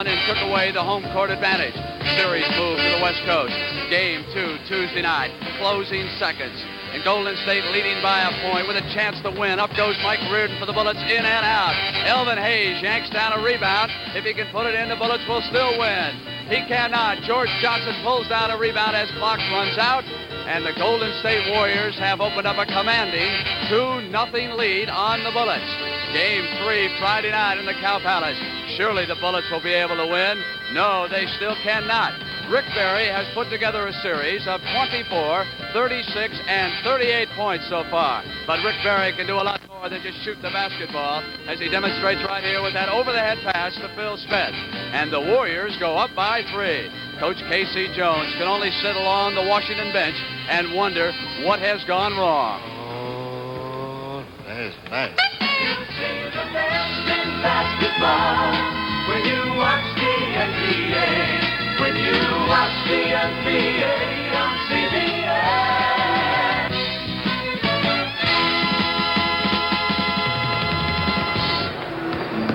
and took away the home court advantage. Series moved to the West Coast. Game 2, Tuesday night, closing seconds. And Golden State leading by a point with a chance to win. Up goes Mike Reardon for the Bullets, in and out. Elvin Hayes yanks down a rebound. If he can put it in, the Bullets will still win. He cannot. George Johnson pulls down a rebound as clock runs out. And the Golden State Warriors have opened up a commanding 2-0 lead on the Bullets. Game 3, Friday night in the Cow Palace. Surely the Bullets will be able to win. No, they still cannot. Rick Barry has put together a series of 24, 36, and 38 points so far. But Rick Barry can do a lot more than just shoot the basketball, as he demonstrates right here with that over-the-head pass to Phil Smith. And the Warriors go up by 3. Coach Casey Jones can only sit along the Washington bench and wonder what has gone wrong. Oh, that is nice. You see the best in basketball when you watch the NBA. When you watch the NBA on CBS.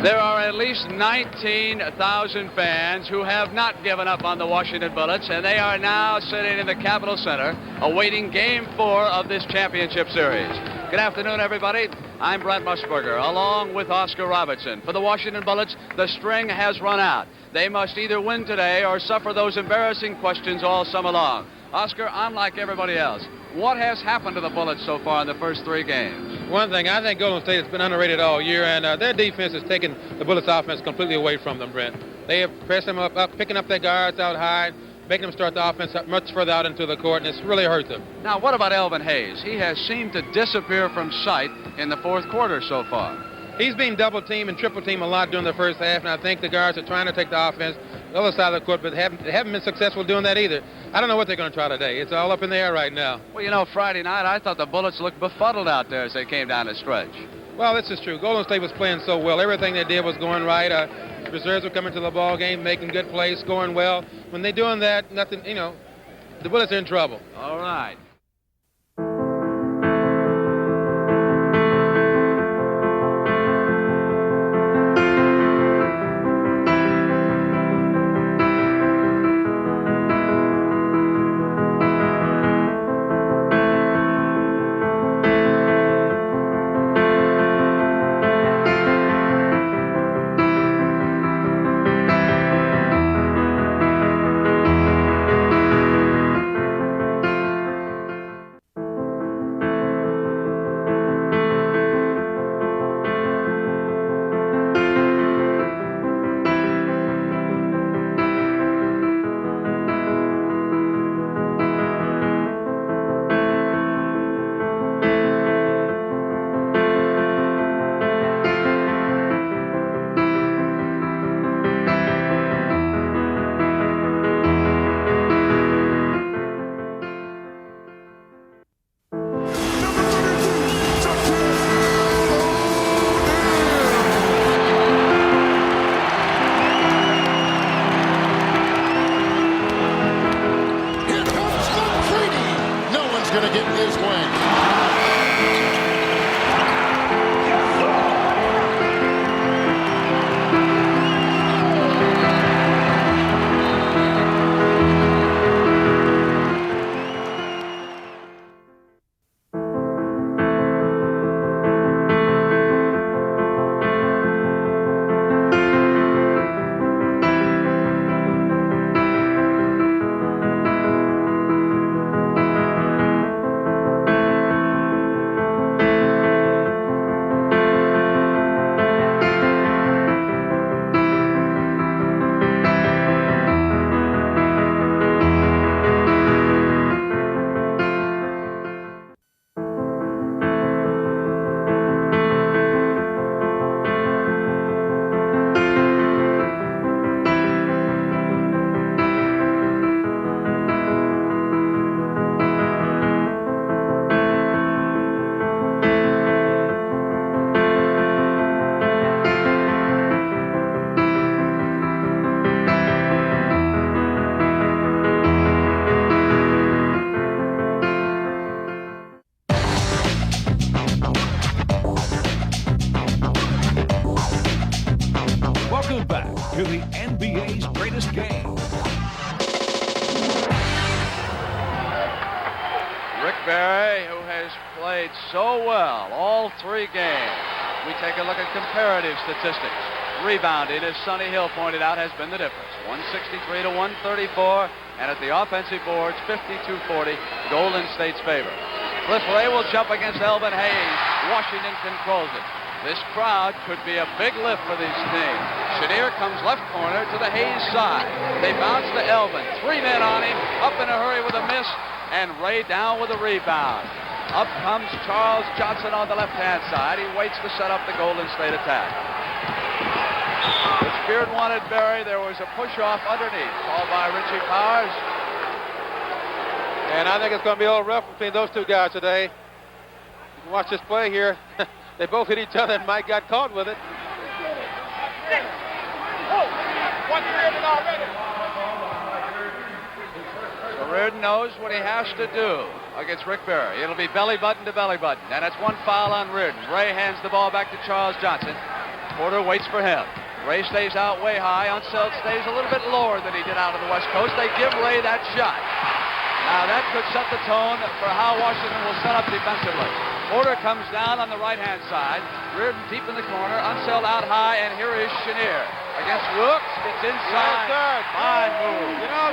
There are at least 19,000 fans who have not given up on the Washington Bullets, and they are now sitting in the Capitol Center awaiting Game 4 of this championship series. Good afternoon, everybody. I'm Brent Musburger, along with Oscar Robertson. For the Washington Bullets, the string has run out. They must either win today or suffer those embarrassing questions all summer long. Oscar, unlike everybody else, what has happened to the Bullets so far in the first 3 games? One thing, I think Golden State has been underrated all year, and their defense has taken the Bullets' offense completely away from them, Brent. They have pressed them up, picking up their guards out high, making them start the offense much further out into the court, and it's really hurt them. Now, what about Elvin Hayes? He has seemed to disappear from sight in the fourth quarter so far. He's being double-teamed and triple-teamed a lot during the first half, and I think the guards are trying to take the offense the other side of the court, but they haven't been successful doing that either. I don't know what they're going to try today. It's all up in the air right now. Well, you know, Friday night, I thought the Bullets looked befuddled out there as they came down the stretch. Well, this is true. Golden State was playing so well. Everything they did was going right. Reserves were coming to the ball game, making good plays, scoring well. When they're doing that, nothing, the Bullets are in trouble. All right. NBA's greatest game. Rick Barry, who has played so well all 3 games. We take a look at comparative statistics. Rebounding, as Sonny Hill pointed out, has been the difference. 163 to 134, and at the offensive boards, 52-40, Golden State's favor. Cliff Ray will jump against Elvin Hayes. Washington controls it. This crowd could be a big lift for these teams. Chenier comes left corner to the Hayes side. They bounce to Elvin. 3 men on him, up in a hurry with a miss, and Ray down with a rebound. Up comes Charles Johnson on the left-hand side. He waits to set up the Golden State attack. Which Beard wanted Barry. There was a push-off underneath, called by Richie Powers. And I think it's going to be a little rough between those 2 guys today. You can watch this play here. They both hit each other, and Mike got caught with it. So Reardon knows what he has to do against Rick Barry. It'll be belly button to belly button, and it's 1 foul on Reardon. Ray hands the ball back to Charles Johnson. Porter waits for him. Ray stays out way high. Unseld stays a little bit lower than he did out on the West Coast. They give Ray that shot. Now that could set the tone for how Washington will set up defensively. Porter comes down on the right-hand side. Reardon deep in the corner. Unseld out high, and here is Chenier against Wilkes. Gets inside. Fine move. You know,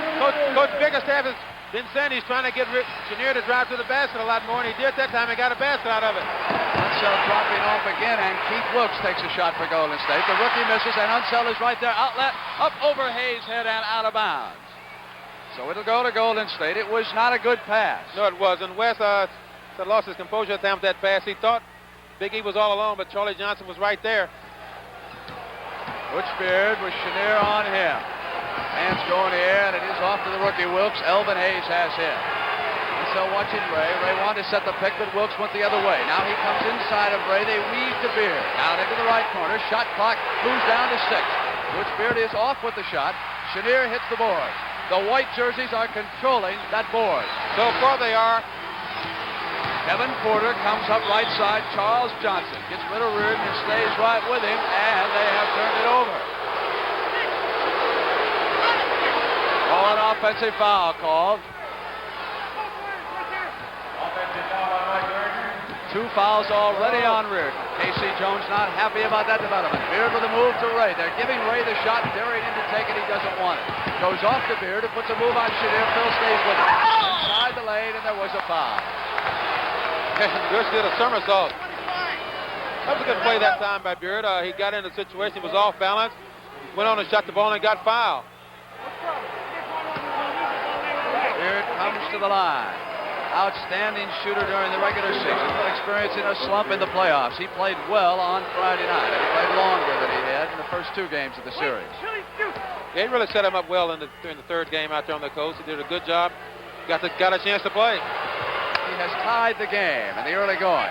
Coach Bickerstaff has been saying he's trying to get Chenier to drive to the basket a lot more, and he did that time. He got a basket out of it. Unseld dropping off again, and Keith Wilkes takes a shot for Golden State. The rookie misses, and Unseld is right there. Outlet up over Hayes' head and out of bounds. So it'll go to Golden State. It was not a good pass. No, it wasn't. West lost his composure at the time with that pass. He thought Big E was all alone, but Charlie Johnson was right there. Butch Beard with Chenier on him. Hands go in the air, and it is off to the rookie Wilkes. Elvin Hayes has him. And so watching Ray. Ray wanted to set the pick, but Wilkes went the other way. Now he comes inside of Ray. They weave to Beard. Down into the right corner. Shot clock moves down to 6. Butch Beard is off with the shot. Chenier hits the board. The white jerseys are controlling that board. So far they are. Kevin Porter comes up right side. Charles Johnson gets rid of Reardon and stays right with him, and they have turned it over. An offensive foul called. Two fouls already on Reardon. Casey Jones not happy about that development. Beard with a move to Ray. They're giving Ray the shot. Daring in to take it. He doesn't want it. Goes off to Beard and puts a move on Chenier. Phil stays with it. Inside the lane, and there was a foul. Bush did a somersault. That was a good play that time by Beard. He got in the situation. He was off balance. Went on and shot the ball and got fouled. Beard comes to the line. Outstanding shooter during the regular season, but experiencing a slump in the playoffs. He played well on Friday night. He played longer than he had in the first 2 games of the series. They really set him up well during the 3rd game out there on the coast. He did a good job. Got a chance to play. He has tied the game in the early going.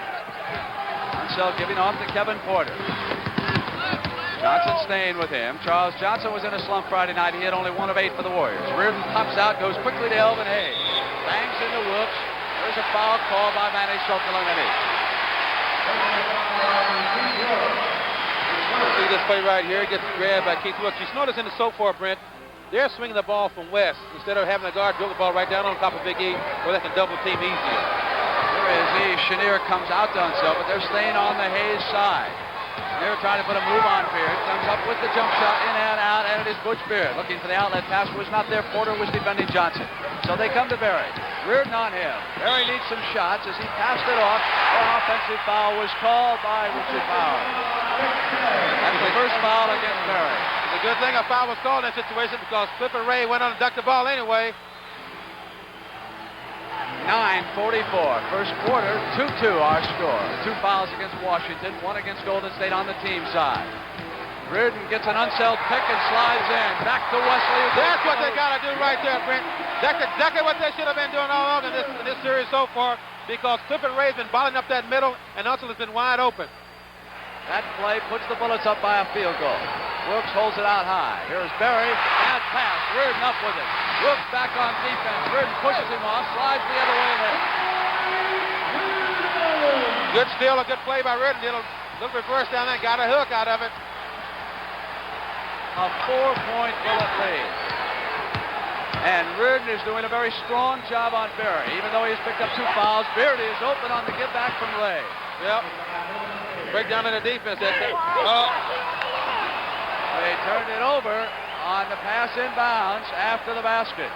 Unseld giving off to Kevin Porter. Johnson staying with him. Charles Johnson was in a slump Friday night. He had only 1 of 8 for the Warriors. Reardon pops out, goes quickly to Elvin Hayes. Bangs into Wilkes. There's a foul call by Manny Sokolangani. See this play right here. Gets grabbed by Keith Wilkes. You notice in the so far, Brent, they're swinging the ball from west instead of having the guard drill the ball right down on top of Big E where they can double team easier. Here is E. Chenier comes out to himself, but they're staying on the Hayes side. They're trying to put a move on Beard. Comes up with the jump shot, in and out, and it is Butch Beard. Looking for the outlet pass, was not there. Porter was defending Johnson. So they come to Barry. Reardon on him. Barry needs some shots as he passed it off. An offensive foul was called by Richard Bauer. That's the first foul against Barry. It's a good thing a foul was called in that situation because Clifford Ray went on to duck the ball anyway. 9:44. First quarter, 2-2 our score. 2 fouls against Washington, 1 against Golden State on the team side. Reardon gets an unselled pick and slides in. Back to Wesley. That's what they got to do right there, Brent. That's exactly what they should have been doing all along in this series so far because Clifford Ray's been balling up that middle and Unseld has been wide open. That play puts the Bullets up by a field goal. Wilkes holds it out high. Here's Barry. Bad pass. Reardon up with it. Wilkes back on defense. Reardon pushes him off. Slides the other way and hits. Good steal, a good play by Reardon. Did a little reverse down there. Got a hook out of it. a 4-point Bullet lead. And Reardon is doing a very strong job on Berry. Even though he's picked up 2 fouls, Beardy is open on the give back from Ray. Yep. Breakdown in the defense. They turned it over on the pass inbounds after the basket.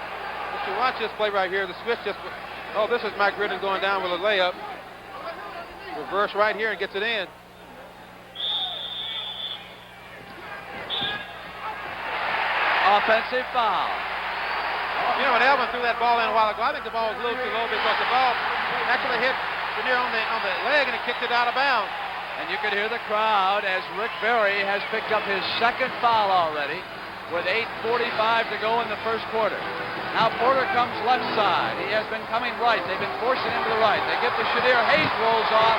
If you watch this play right here, the switch just... Oh, this is Mike Reardon going down with a layup. Reverse right here and gets it in. Offensive foul. You know, when Elvin threw that ball in a while ago, I think the ball was a little too low because the ball actually hit Chenier on the leg and it kicked it out of bounds. And you can hear the crowd as Rick Berry has picked up his 2nd foul already with 8:45 to go in the first quarter. Now Porter comes left side. He has been coming right. They've been forcing him to the right. They get to Chenier. Hayes rolls off.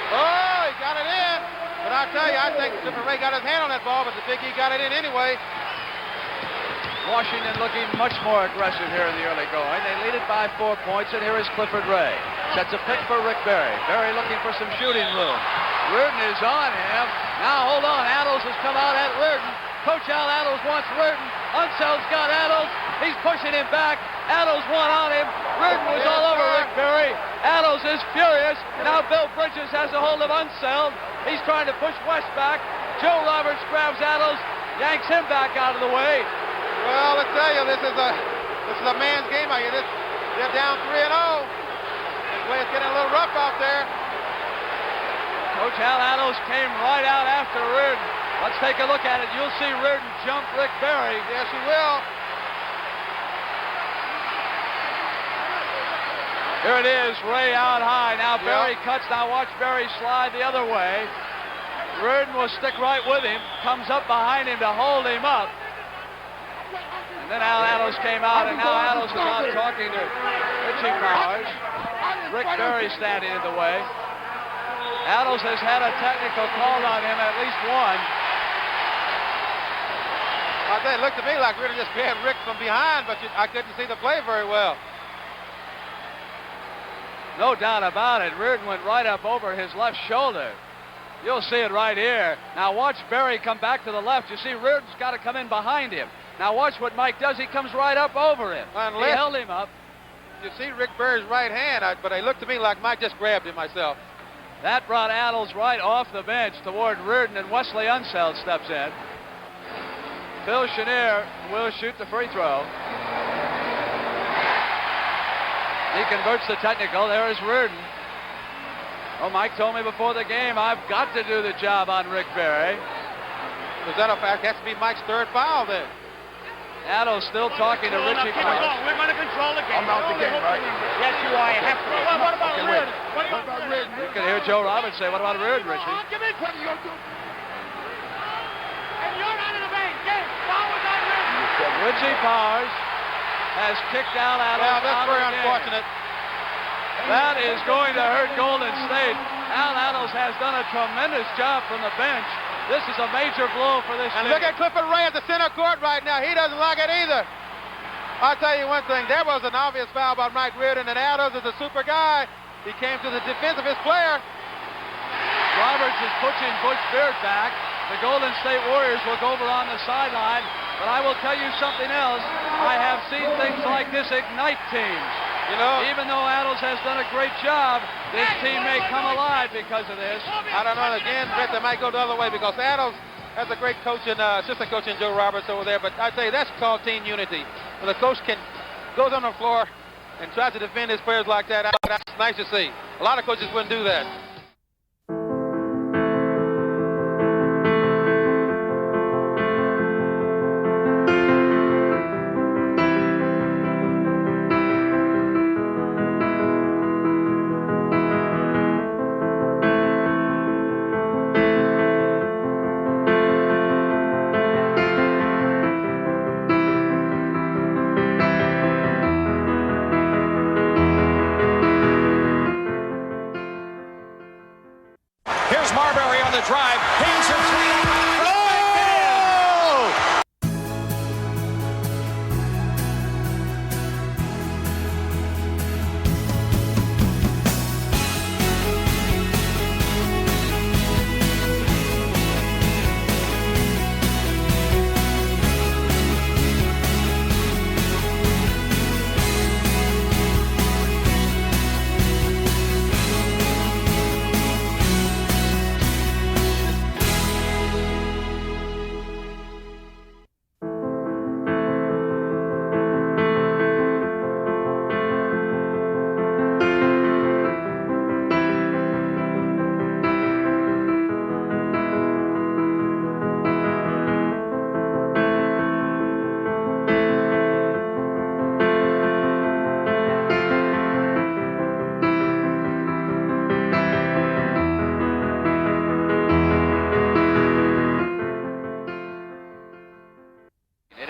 Oh, he got it in. But I tell you, I think Clifford Ray got his hand on that ball, but the Big E got it in anyway. Washington looking much more aggressive here in the early going. They lead it by 4 points, and here is Clifford Ray. Sets a pick for Rick Berry. Berry looking for some shooting room. Reardon is on him. Now hold on. Addles has come out at Reardon. Coach Al Addles wants Reardon. Unseld's got Addles. He's pushing him back. Addles won on him. Reardon was all over Rick Berry. Addles is furious. Now Bill Bridges has a hold of Unseld. He's trying to push West back. Joe Roberts grabs Addles, yanks him back out of the way. Well, I tell you, this is a man's game out here. They're down 3-0. This way it's getting a little rough out there. Coach Al Addles came right out after Reardon. Let's take a look at it. You'll see Reardon jump Rick Berry. Yes, he will. Here it is, Ray out high. Now Berry cuts. Now watch Berry slide the other way. Reardon will stick right with him. Comes up behind him to hold him up. And then Al Addles came out, and now Addles is out talking to Richie Powers. Rick Berry standing in the way. Addles has had a technical called on him, at least one. I think it looked to me like Reardon just grabbed Rick from behind, but I couldn't see the play very well. No doubt about it. Reardon went right up over his left shoulder. You'll see it right here. Now watch Berry come back to the left. You see Reardon's got to come in behind him. Now watch what Mike does. He comes right up over him. He held him up. You see Rick Berry's right hand, but it looked to me like Mike just grabbed him myself. That brought Addles right off the bench toward Reardon, and Wesley Unseld steps in. Phil Chenier will shoot the free throw. He converts the technical. There is Reardon. Oh, Mike told me before the game, I've got to do the job on Rick Berry. Is that a fact? That's to be Mike's 3rd foul then. Addles still talking to Richie Powers. We're going to control the game. I'm out the game, right? Yes, you are. You have to. What about Reardon? What about Reardon? You can hear Joe Roberts say, what about Reardon, Richie? Give me. What are you going to do? And you're out of the bank. Yes, Powers on Reardon. Richie Powers has kicked Al Addles. Well, that's very game. unfortunate. That is going to hurt Golden State. Al Addles has done a tremendous job from the bench. This is a major blow for this team. And look at Clifford Ray at the center court right now. He doesn't like it either. I'll tell you one thing. There was an obvious foul by Mike Reardon, and Addles is a super guy. He came to the defense of his player. Roberts is pushing Butch Beard back. The Golden State Warriors will go over on the sideline. But I will tell you something else. I have seen things like this ignite teams. You know, even though Addles has done a great job, this team may come alive because of this. I don't know. Again, Brett, they might go the other way because Addles has a great coach and assistant coach in Joe Roberts over there. But I tell you, that's called team unity. When the coach goes on the floor and tries to defend his players like that, that's nice to see. A lot of coaches wouldn't do that.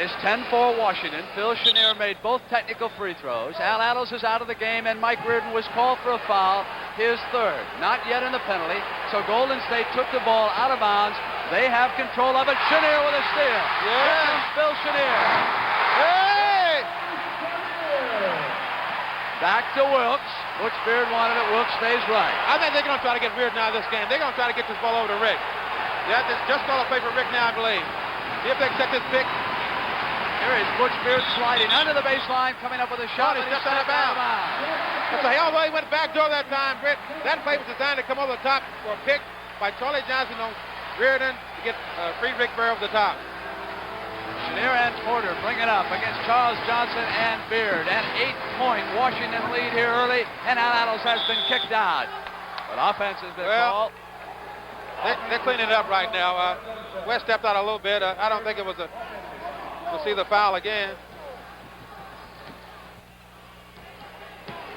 is 10-4 Washington. Phil Chenier made both technical free throws. Al Attles is out of the game, and Mike Reardon was called for a foul, his third. Not yet in the penalty, so Golden State took the ball out of bounds. They have control of it. Chenier with a steal. Here comes Phil Chenier. Hey! Back to Wilkes. Butch Beard wanted it. Wilkes stays right. I think they're going to try to get Reardon out of this game. They're going to try to get this ball over to Rick. Yeah, just call a play for Rick now, I believe. See if they can set this pick. Here is Butch Beard sliding under the baseline, coming up with a shot. He stepped out of bounds. That's a hell of a way he went back door that time, Britt. That play was designed to come over the top for a pick by Charlie Johnson on Reardon to get free Rick Bear over the top. Chenier and Porter bring it up against Charles Johnson and Beard. An 8-point Washington lead here early, and Al Attles has been kicked out. But offense has been called. They're cleaning it up right now. West stepped out a little bit. I don't think it was we'll see the foul again.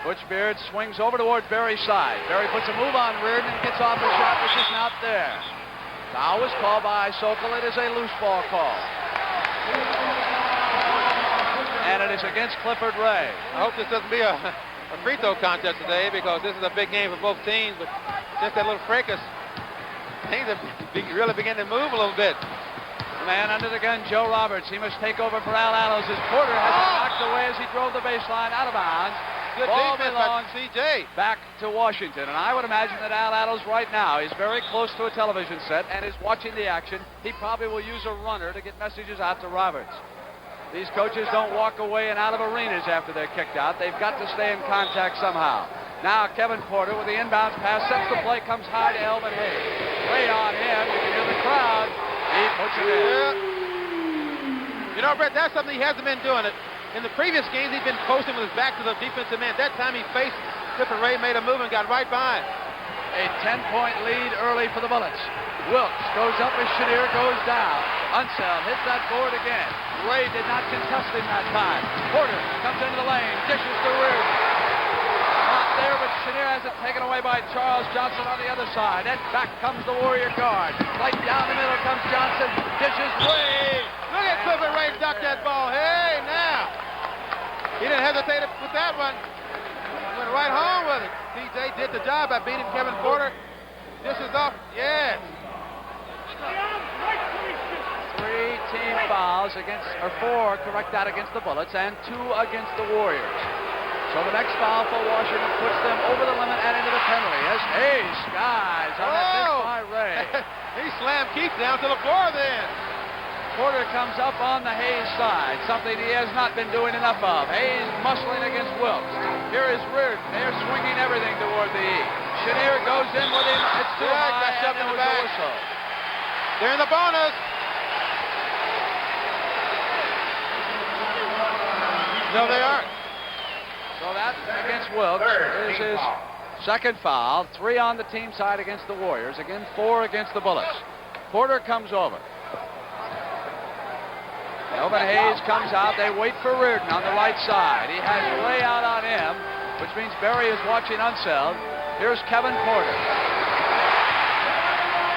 Butch Beard swings over towards Berry's side. Berry puts a move on Reardon and gets off the shot, which is not there. Foul was called by Sokol. It is a loose ball call. And it is against Clifford Ray. I hope this doesn't be a free throw contest today, because this is a big game for both teams. But just that little fracas, things are really beginning to move a little bit. Man under the gun, Joe Roberts. He must take over for Al Attles as Porter has it knocked away as he drove the baseline out of bounds. Good ball defense belongs by CJ. back to Washington. And I would imagine that Al Attles right now is very close to a television set and is watching the action. He probably will use a runner to get messages out to Roberts. These coaches don't walk away and out of arenas after they're kicked out. They've got to stay in contact somehow. Now Kevin Porter with the inbounds pass, sets the play, comes high to Elvin Hayes. Great on him. You can hear the crowd. He puts it in. You know, Brett, that's something he hasn't been doing. In the previous games, he'd been posting with his back to the defensive man. That time he faced Clifford Ray, made a move and got right behind. A 10-point lead early for the Bullets. Wilkes goes up as Chenier goes down. Unseld hits that board again. Ray did not contest him that time. Porter comes into the lane, dishes to Reardon. Not there, but Chenier has it taken away by Charles Johnson on the other side. And back comes the Warrior guard. Right down the middle comes Johnson. Dishes Ray. Look at Clifford Ray duck that ball. Hey, now. He didn't hesitate with that one. Went right home with it. DJ did the job by beating Kevin Porter. This is off. Yes. 3 team fouls or 4 correct that against the Bullets and 2 against the Warriors. So the next foul for Washington puts them over the limit and into the penalty as Hayes skies on that miss by Ray. He slammed Keith down to the floor then. Porter comes up on the Hayes side, something he has not been doing enough of. Hayes muscling against Wilkes. Here is Reardon. They're swinging everything toward the E. Chenier goes in with him. It's too high, and there was a whistle. They're in the bonus. No, they aren't. So that against Wilkes is his second foul. 3 on the team side against the Warriors. Again, 4 against the Bullets. Porter comes over. Elvin Hayes comes out. They wait for Reardon on the right side. He has Ray out on him, which means Berry is watching Unseld. Here's Kevin Porter.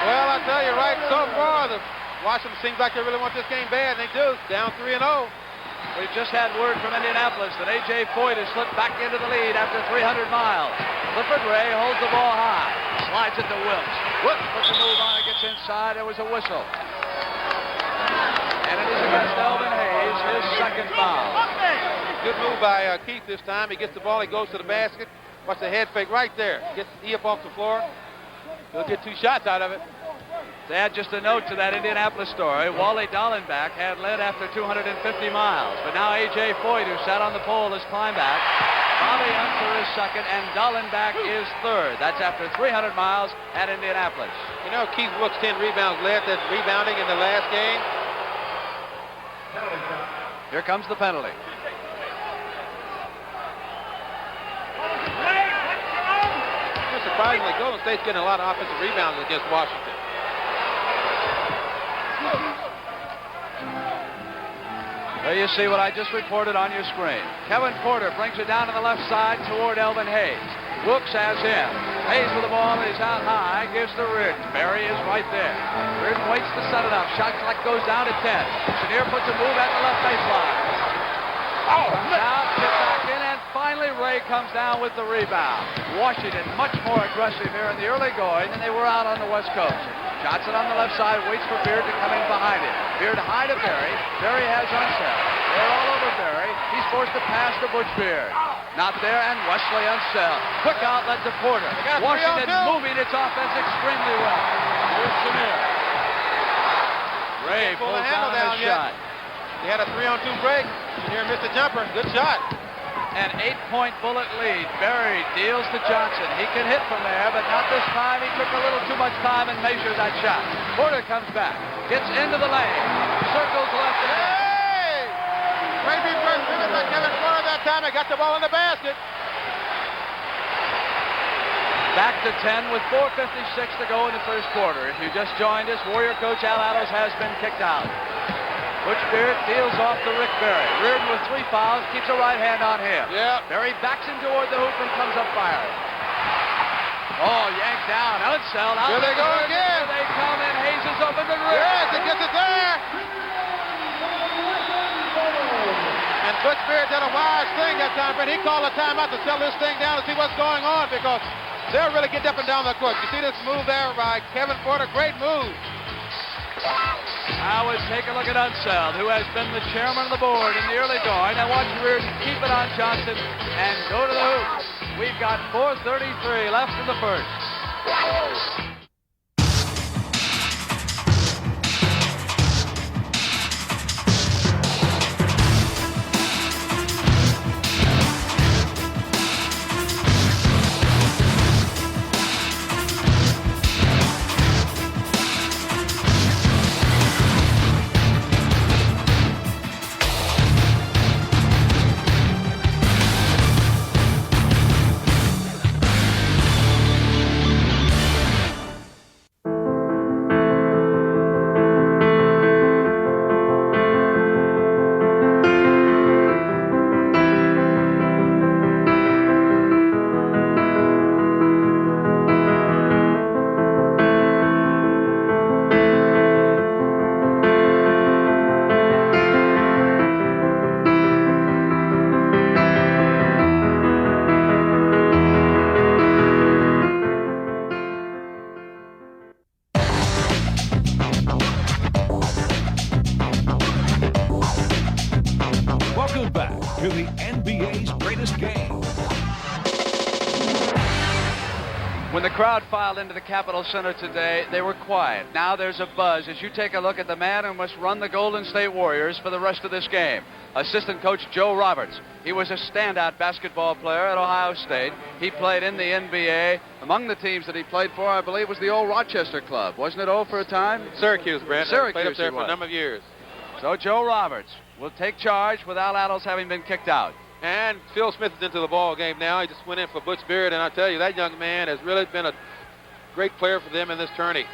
Well, I tell you, right, so far, the Washington seems like they really want this game bad, and they do. Down 3-0. We've just had word from Indianapolis that A.J. Foyt has slipped back into the lead after 300 miles. Clifford Ray holds the ball high. Slides it to Wilkes. Wilkes puts a move on it, gets inside. There was a whistle. And it is against Elvin Hayes, his second foul. Good move by Keith this time. He gets the ball, he goes to the basket. Watch the head fake right there. Gets E up off the floor. He'll get 2 shots out of it. To add just a note to that Indianapolis story, Wally Dallenbach had led after 250 miles. But now A.J. Foyt, who sat on the pole, has climbed back. Bobby Unser is second, and Dallenbach is third. That's after 300 miles at Indianapolis. You know, Keith Wilkes 10 rebounds, led that rebounding in the last game. Here comes the penalty. Surprisingly, Golden State's getting a lot of offensive rebounds against Washington. There you see what I just reported on your screen. Kevin Porter brings it down to the left side toward Elvin Hayes. Brooks has him. Hayes with the ball, he's out high, gives to Reardon. Berry is right there. Reardon waits to set it up. Shot clock goes down to 10. Chenier puts a move at the left baseline. Now get back in, and finally Ray comes down with the rebound. Washington much more aggressive here in the early going than they were out on the West Coast. Johnson on the left side waits for Beard to come in behind him. Beard high to Berry. Berry has Unseld. They're all over Berry. He's forced to pass to Butch Beard. Not there, and Wesley Unseld. Quick outlet to Porter. Washington moving its offense extremely well. Here's Chenier. Ray pulls down his shot. He had a 3-on-2 break. Chenier missed the jumper. Good shot. An 8-point Bullet lead. Berry deals to Johnson. He can hit from there, but not this time. He took a little too much time and measured that shot. Porter comes back. Gets into the lane. Circles left and right. Hey! Great reverse pivot by Kevin Porter that time. He got the ball in the basket. Back to 10 with 4:56 to go in the first quarter. If you just joined us, Warrior coach Al Attles has been kicked out. Butch Beard deals off to Rick Berry. Reardon with 3 fouls, keeps a right hand on him. Yeah. Berry backs him toward the hoop and comes up firing. Oh, yanked down. Unseld. Here they go again. Here they come, and Hayes is open to Reardon. Yes, he gets it there. And Butch Beard did a wise thing that time, but he called a timeout to settle this thing down to see what's going on, because they're really getting up and down the court. You see this move there by Kevin Porter? Great move. Now let's take a look at Unseld, who has been the chairman of the board in the early going. And watch Reardon keep it on Johnson and go to the hoop. We've got 4:33 left in the first. Welcome back to the NBA's greatest game. When the crowd filed into the Capitol Center today, they were quiet. Now there's a buzz as you take a look at the man who must run the Golden State Warriors for the rest of this game. Assistant coach Joe Roberts. He was a standout basketball player at Ohio State. He played in the NBA. Among the teams that he played for, I believe, was the old Rochester club. Wasn't it for a time? Syracuse, Brent. Syracuse Played up there for a number of years. So Joe Roberts will take charge with Al Attles having been kicked out. And Phil Smith is into the ball game now. He just went in for Butch Beard, and I tell you, that young man has really been a great player for them in this tourney.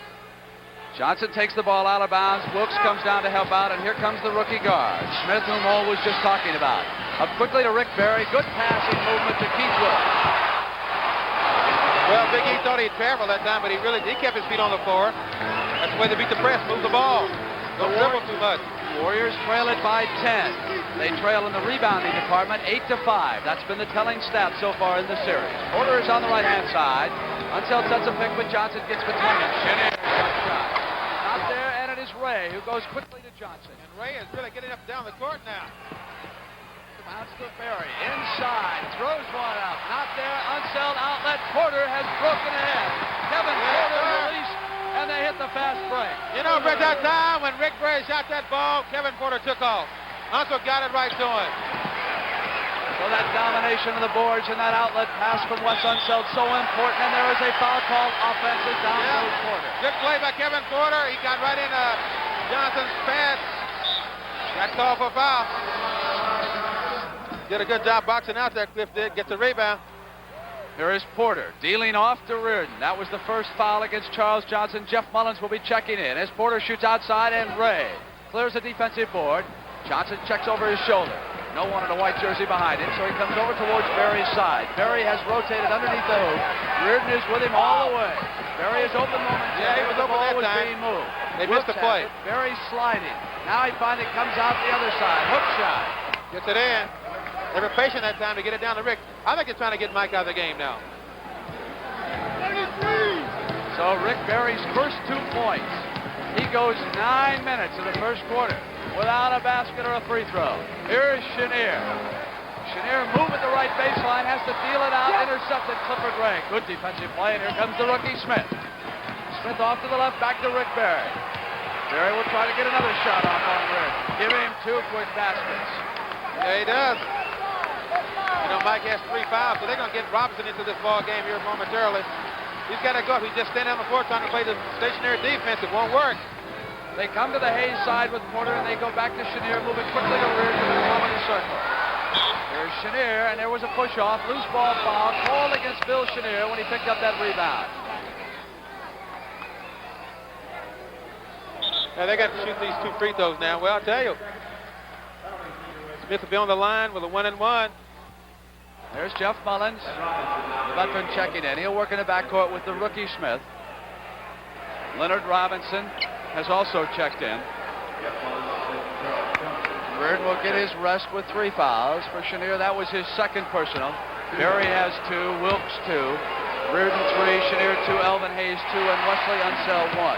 Johnson takes the ball out of bounds. Brooks comes down to help out, and here comes the rookie guard, Smith, whom Hall was just talking about. Up quickly to Rick Berry. Good passing movement to Keith Wood. Well, Big E thought he'd travel that time, but he kept his feet on the floor. That's the way they beat the press, move the ball. Don't dribble too much. Warriors trail it by 10. They trail in the rebounding department 8-5. That's been the telling stat so far in the series. Porter is on the right-hand side. Unseld sets a pick, but Johnson gets between them. Chenier shot. Not there, and it is Ray who goes quickly to Johnson. And Ray is really getting up and down the court now. Bounce to Berry. Inside. Throws one up. Not there. Unseld outlet. Porter has broken ahead. Kevin Porter released, and they hit the fast break. You know, Brett, that time when Rick Berry shot that ball, Kevin Porter took off. Unseld got it right to him. So that domination of the boards and that outlet pass from Wes Unseld so important, and there is a foul called offensive down goes Porter. Good play by Kevin Porter. He got right into Johnson's pass. Got called for foul. Did a good job boxing out there, Cliff did. Gets a rebound. Here is Porter dealing off to Reardon. That was the first foul against Charles Johnson. Jeff Mullins will be checking in as Porter shoots outside, and Ray clears the defensive board. Johnson checks over his shoulder. No one in a white jersey behind him, so he comes over towards Berry's side. Berry has rotated underneath the hoop. Reardon is with him all the way. Berry is open momentarily. Yeah, he was open that time. Being moved. They missed the play. Berry sliding. Now he finally comes out the other side. Hook shot. Gets it in. They were patient that time to get it down to Rick. I think they're trying to get Mike out of the game now. So Rick Berry's first 2 points. He goes 9 minutes in the first quarter without a basket or a free throw. Here's Chenier. Chenier moving the right baseline, has to deal it out, intercepted Clifford Gray. Good defensive play, and here comes the rookie Smith. Smith off to the left, back to Rick Berry. Berry will try to get another shot off on Rick. Give him 2 quick baskets. Yeah, he does. You know, Mike has 3 fouls, so they're going to get Robinson into this ball game here momentarily. He's got to go. He's just standing on the floor trying to play the stationary defense. It won't work. They come to the Hayes side with Porter, and they go back to Chenier, moving quickly to Reardon to the top of the circle. There's Chenier, and there was a push-off. Loose ball foul called against Bill Chenier when he picked up that rebound. Now, they got to shoot these 2 free throws now. Well, I'll tell you. Smith will be on the line with a 1-and-1. There's Jeff Mullins, the veteran checking in. He'll work in the backcourt with the rookie Smith. Leonard Robinson has also checked in. Reardon will get his rest with 3 fouls. For Chenier, that was his second personal. Berry has 2, Wilkes 2, Reardon 3, Chenier 2, Elvin Hayes 2, and Wesley Unseld 1.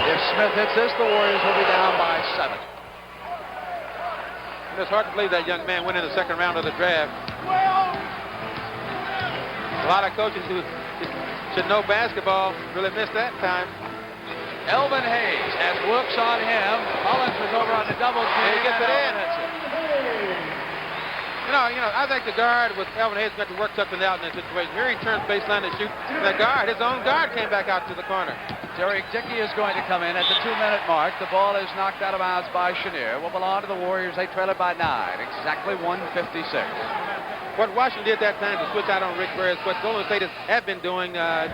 If Smith hits this, the Warriors will be down by 7. It's hard to believe that young man went in the second round of the draft. A lot of coaches who should know basketball really missed that time. Elvin Hayes has Wilkes on him. Mullins was over on the double team. He gets it in. You know, I think the guard with Elvin Hayes got to work something out in that situation. Here he turns baseline to shoot. The guard, his own guard, came back out to the corner. Derek Dickey is going to come in at the 2-minute mark. The ball is knocked out of bounds by Chenier. Will belong to the Warriors. They trail it by 9. Exactly 1:56. What Washington did that time to switch out on Rick Berry is what Golden State have been doing to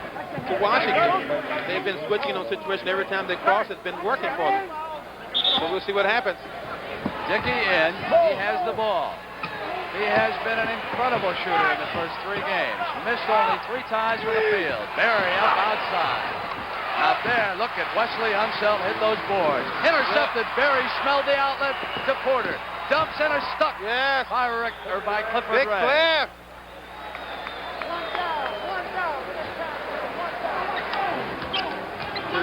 Washington. They've been switching on situation every time they cross. It's been working for them. So we'll see what happens. Dickey in. He has the ball. He has been an incredible shooter in the first 3 games. Missed only 3 times from the field. Berry up outside. Out there, look at Wesley Unseld hit those boards. Intercepted. Berry smelled the outlet to Porter. Dumps in or stuck. Yes. By Clifford Big Gray. Cliff.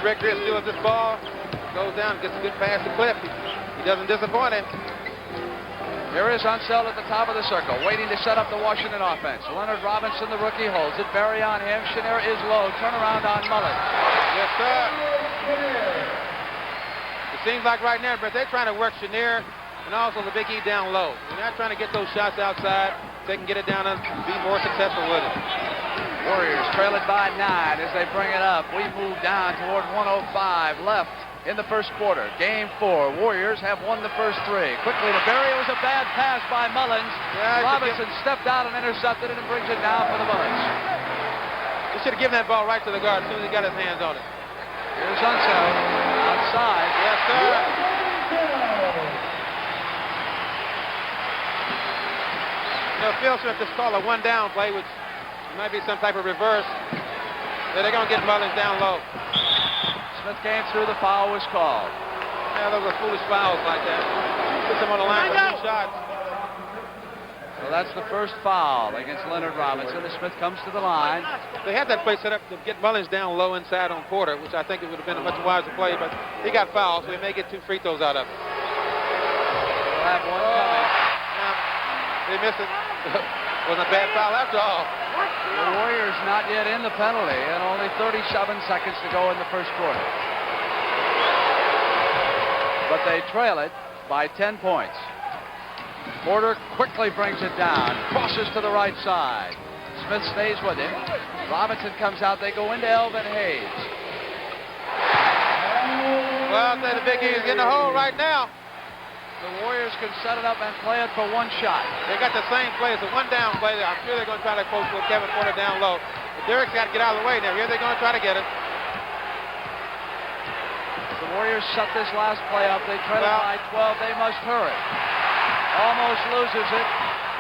Rick Gray steals this ball, goes down, gets a good pass to Cliff. He doesn't disappoint him. Here is Unseld at the top of the circle, waiting to set up the Washington offense. Leonard Robinson, the rookie, holds it. Berry on him. Chenier is low. Turnaround on Mullins. Yes, sir. It seems like right now, but they're trying to work Chenier and also the Big E down low. They're not trying to get those shots outside. They can get it down and be more successful with it. Warriors trail it by 9 as they bring it up. We move down toward 1:05 left in the first quarter. Game 4. Warriors have won the first 3. Quickly to Berry. It was a bad pass by Mullins. Yeah, Robinson stepped out and intercepted it and brings it down for the Bullets. He should have given that ball right to the guard as soon as he got his hands on it. Here's Unseld outside. Yes, sir. You know, Phil Smith just called a 1-down play, which might be some type of reverse. So they're going to get Mullins down low. Smith came through. The foul was called. Yeah, those are foolish fouls like that. Puts him on the line for 2 shots. So that's the first foul against Leonard Robinson. As Smith comes to the line. They had that play set up to get Mullins down low inside on Porter, which I think it would have been a much wiser play, but he got fouled, so he may get 2 free throws out of it. We'll have one coming. They missed it. Wasn't a bad foul after all. The Warriors not yet in the penalty, and only 37 seconds to go in the first quarter. But they trail it by 10 points. Porter quickly brings it down, crosses to the right side. Smith stays with him. Robinson comes out. They go into Elvin Hayes. Well, I'll say the Big E is in the hole right now. The Warriors can set it up and play it for 1 shot. They got the same play. It's a 1-down play. I'm sure they're going to try to coach with Kevin Porter down low. But Derek's got to get out of the way now. Here they're going to try to get it. As the Warriors set this last play up, they trail by 12. They must hurry. Almost loses it.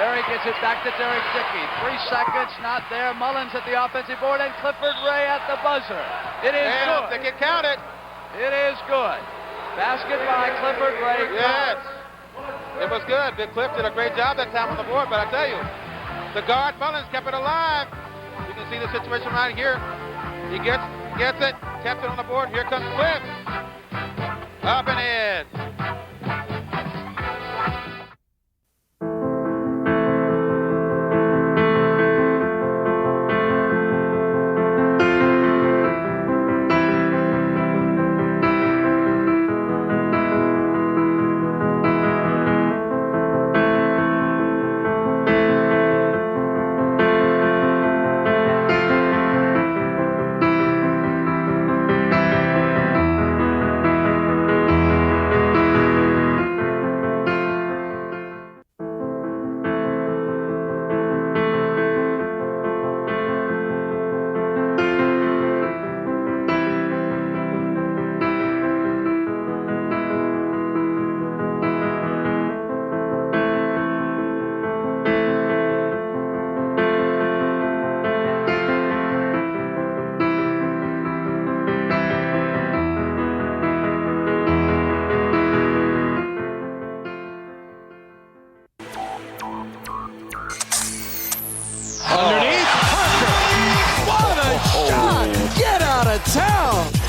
Berry gets it back to Derek Dickey. 3 seconds, not there. Mullins at the offensive board, and Clifford Ray at the buzzer. It is good. They can count it. It is good. Basket by Clifford Ray. Yes. It was good. Big Cliff did a great job that time on the board, but I tell you, the guard Mullins kept it alive. You can see the situation right here. He gets it, kept it on the board. Here comes Cliff. Up and in.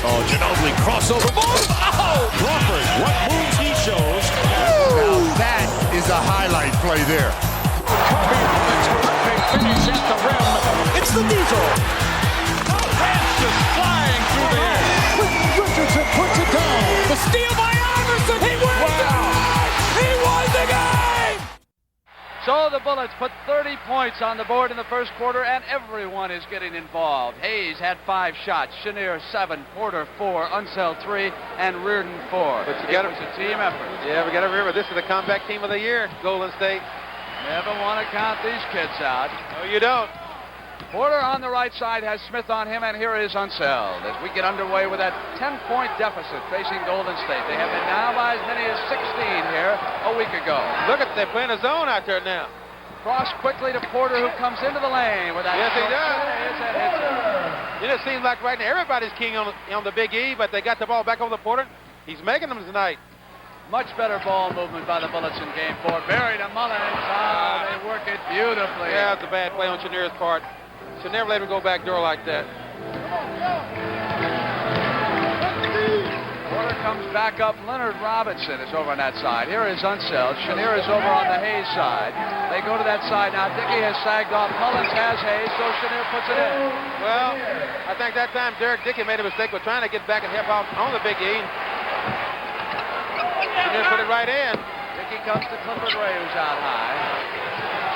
Oh, Ginobili crossover. Oh! Crawford, what moves he shows. Now that is a highlight play there. Terrific finish at the rim. It's the Diesel. That's just flying through the air. Richardson puts it down. The steal by Iverson. He wins it. He won the game. So the Bullets put 30 points on the board in the first quarter, and everyone is getting involved. Hayes had 5 shots, Chenier 7, Porter 4, Unseld 3, and Reardon 4. But it was a team effort. Yeah, we got to remember, this is the comeback team of the year, Golden State. Never want to count these kids out. No, you don't. Porter on the right side has Smith on him, and here is Unseld as we get underway with that 10-point deficit facing Golden State. They have been down by as many as 16 here a week ago. Look at, they're playing a zone out there now. Cross quickly to Porter, who comes into the lane with that. Yes, he does. And hits it. It just seems like right now everybody's keying on the Big E, but they got the ball back over to Porter. He's making them tonight. Much better ball movement by the Bullets in game 4. Berry to Mullins. Oh, they work it beautifully. Yeah, it's a bad play on Chenier's part. Should never let him go back door like that. Porter comes back up. Leonard Robinson is over on that side. Here is Unseld. Chenier is over on the Hayes side. They go to that side now. Dickey has sagged off. Mullins has Hayes, so Chenier puts it in. Well, I think that time Derek Dickey made a mistake with trying to get back and help out on the Big E. Chenier put it right in. Dickey comes to Clifford Ray, who's out high.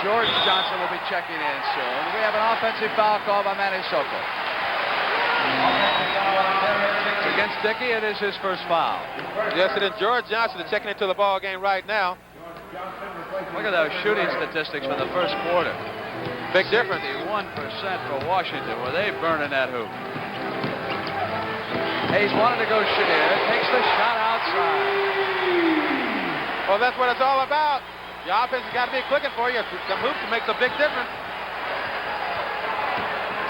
George Johnson will be checking in soon. We have an offensive foul call by Manny Sokol. Against Dickey, it is his first foul. Yes, it is. George Johnson is checking into the ball game right now. Look at those shooting statistics from the first quarter. Big difference. 51% for Washington. Were they burning that hoop? Hayes wanted to go Chenier. Takes the shot outside. Well, that's what it's all about. The offense has got to be clicking for you. Some hoops makes a big difference.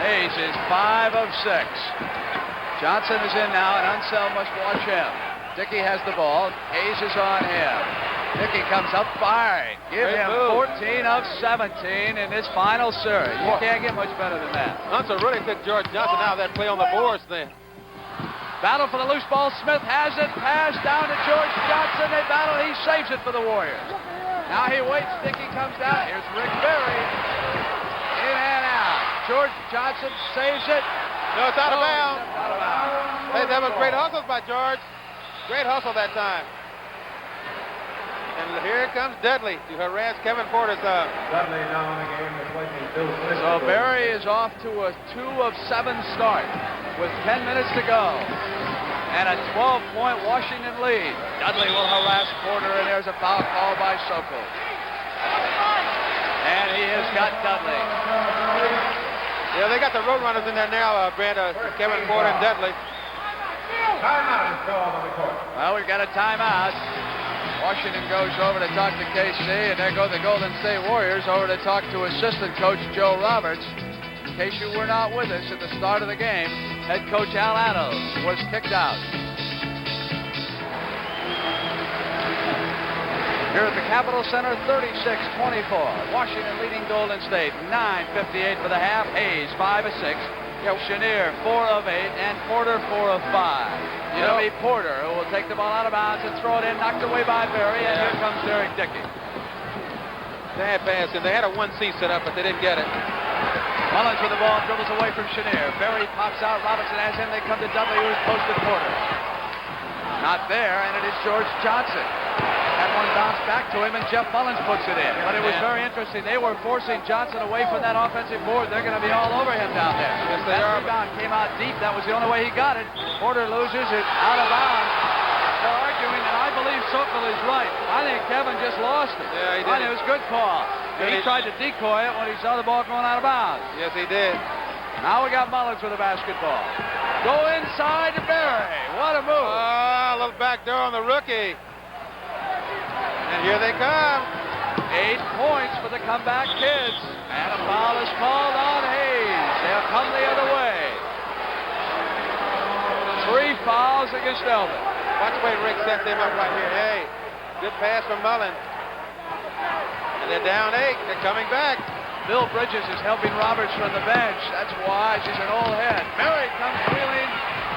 Hayes is 5 of 6. Johnson is in now, and Unseld must watch him. Dickey has the ball. Hayes is on him. Dickey comes up firing. Give him 14 of 17 in this final series. You can't get much better than that. Unseld really took George Johnson out of that play on the boards then. Battle for the loose ball. Smith has it. Pass down to George Johnson. They battle. He saves it for the Warriors. Now he waits. Dickey comes down. Here's Rick Berry. In and out. George Johnson saves it. No, it's out of bounds. Out of bounds. Hey, that was great hustles by George. Great hustle that time. And here comes Dudley to harass Kevin Porter's Dudley now in the game replacing Bill Smith. So Berry is off to a 2 of 7 start with 10 minutes to go. And a 12-point Washington lead. Dudley will harass Porter, and there's a foul call by Sokol. And he has got Dudley. Yeah, they got the road runners in there now, Brent, Kevin Porter and Dudley. Timeout is called on the court. Well, we've got a timeout. Washington goes over to talk to KC, and there go the Golden State Warriors over to talk to assistant coach Joe Roberts. In case you were not with us at the start of the game, head coach Al Adams was kicked out. Here at the Capitol Center, 36-24. Washington leading Golden State. 9:58 for the half. Hayes, 5 of 6. Chenier, 4 of 8. And Porter, 4 of 5. Jimmy Porter, who will take the ball out of bounds and throw it in. Knocked away by Berry. And here comes Derek Dickey. Bad pass, and they had a 1C set up, but they didn't get it. Mullins with the ball, dribbles away from Chenier. Berry pops out. Robinson has him. They come to Dudley, who is posted Porter. Not there, and it is George Johnson. That one bounced back to him, and Jeff Mullins puts it in. But it was very interesting. They were forcing Johnson away from that offensive board. They're going to be all over him down there. Yes, they are. Rebound came out deep. That was the only way he got it. Porter loses it out of bounds. They're arguing, and I believe Sokol is right. I think Kevin just lost it. Yeah, he did. I think it was a good call. He tried to decoy it when he saw the ball going out of bounds. Yes, he did. Now we got Mullins with the basketball. Go inside to Berry. What a move. A little back door on the rookie. And here they come. 8 points for the comeback kids. And a foul is called on Hayes. They'll come the other way. 3 fouls against Elvin. Watch the way Rick set them up right here. Hey, good pass from Mullins. And they're down 8. They're coming back. Bill Bridges is helping Roberts from the bench. That's why she's an old head. Berry comes wheeling,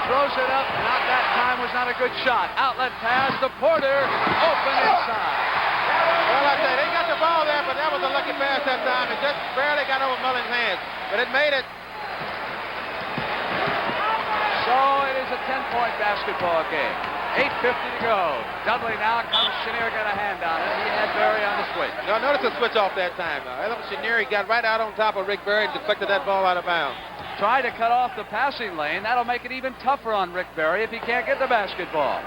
throws it up. Not that time, was not a good shot. Outlet pass to Porter. Open inside. Well, I say they got the ball there, but that was a lucky pass that time. It just barely got over Mullins' hands, but it made it. So it is a 10-point basketball game. 8:50 to go. Dudley now comes. Chenier got a hand on it. He had Berry on the switch. No, notice the switch off that time. Chenier got right out on top of Rick Berry and deflected that ball out of bounds. Try to cut off the passing lane. That'll make it even tougher on Rick Berry if he can't get the basketball.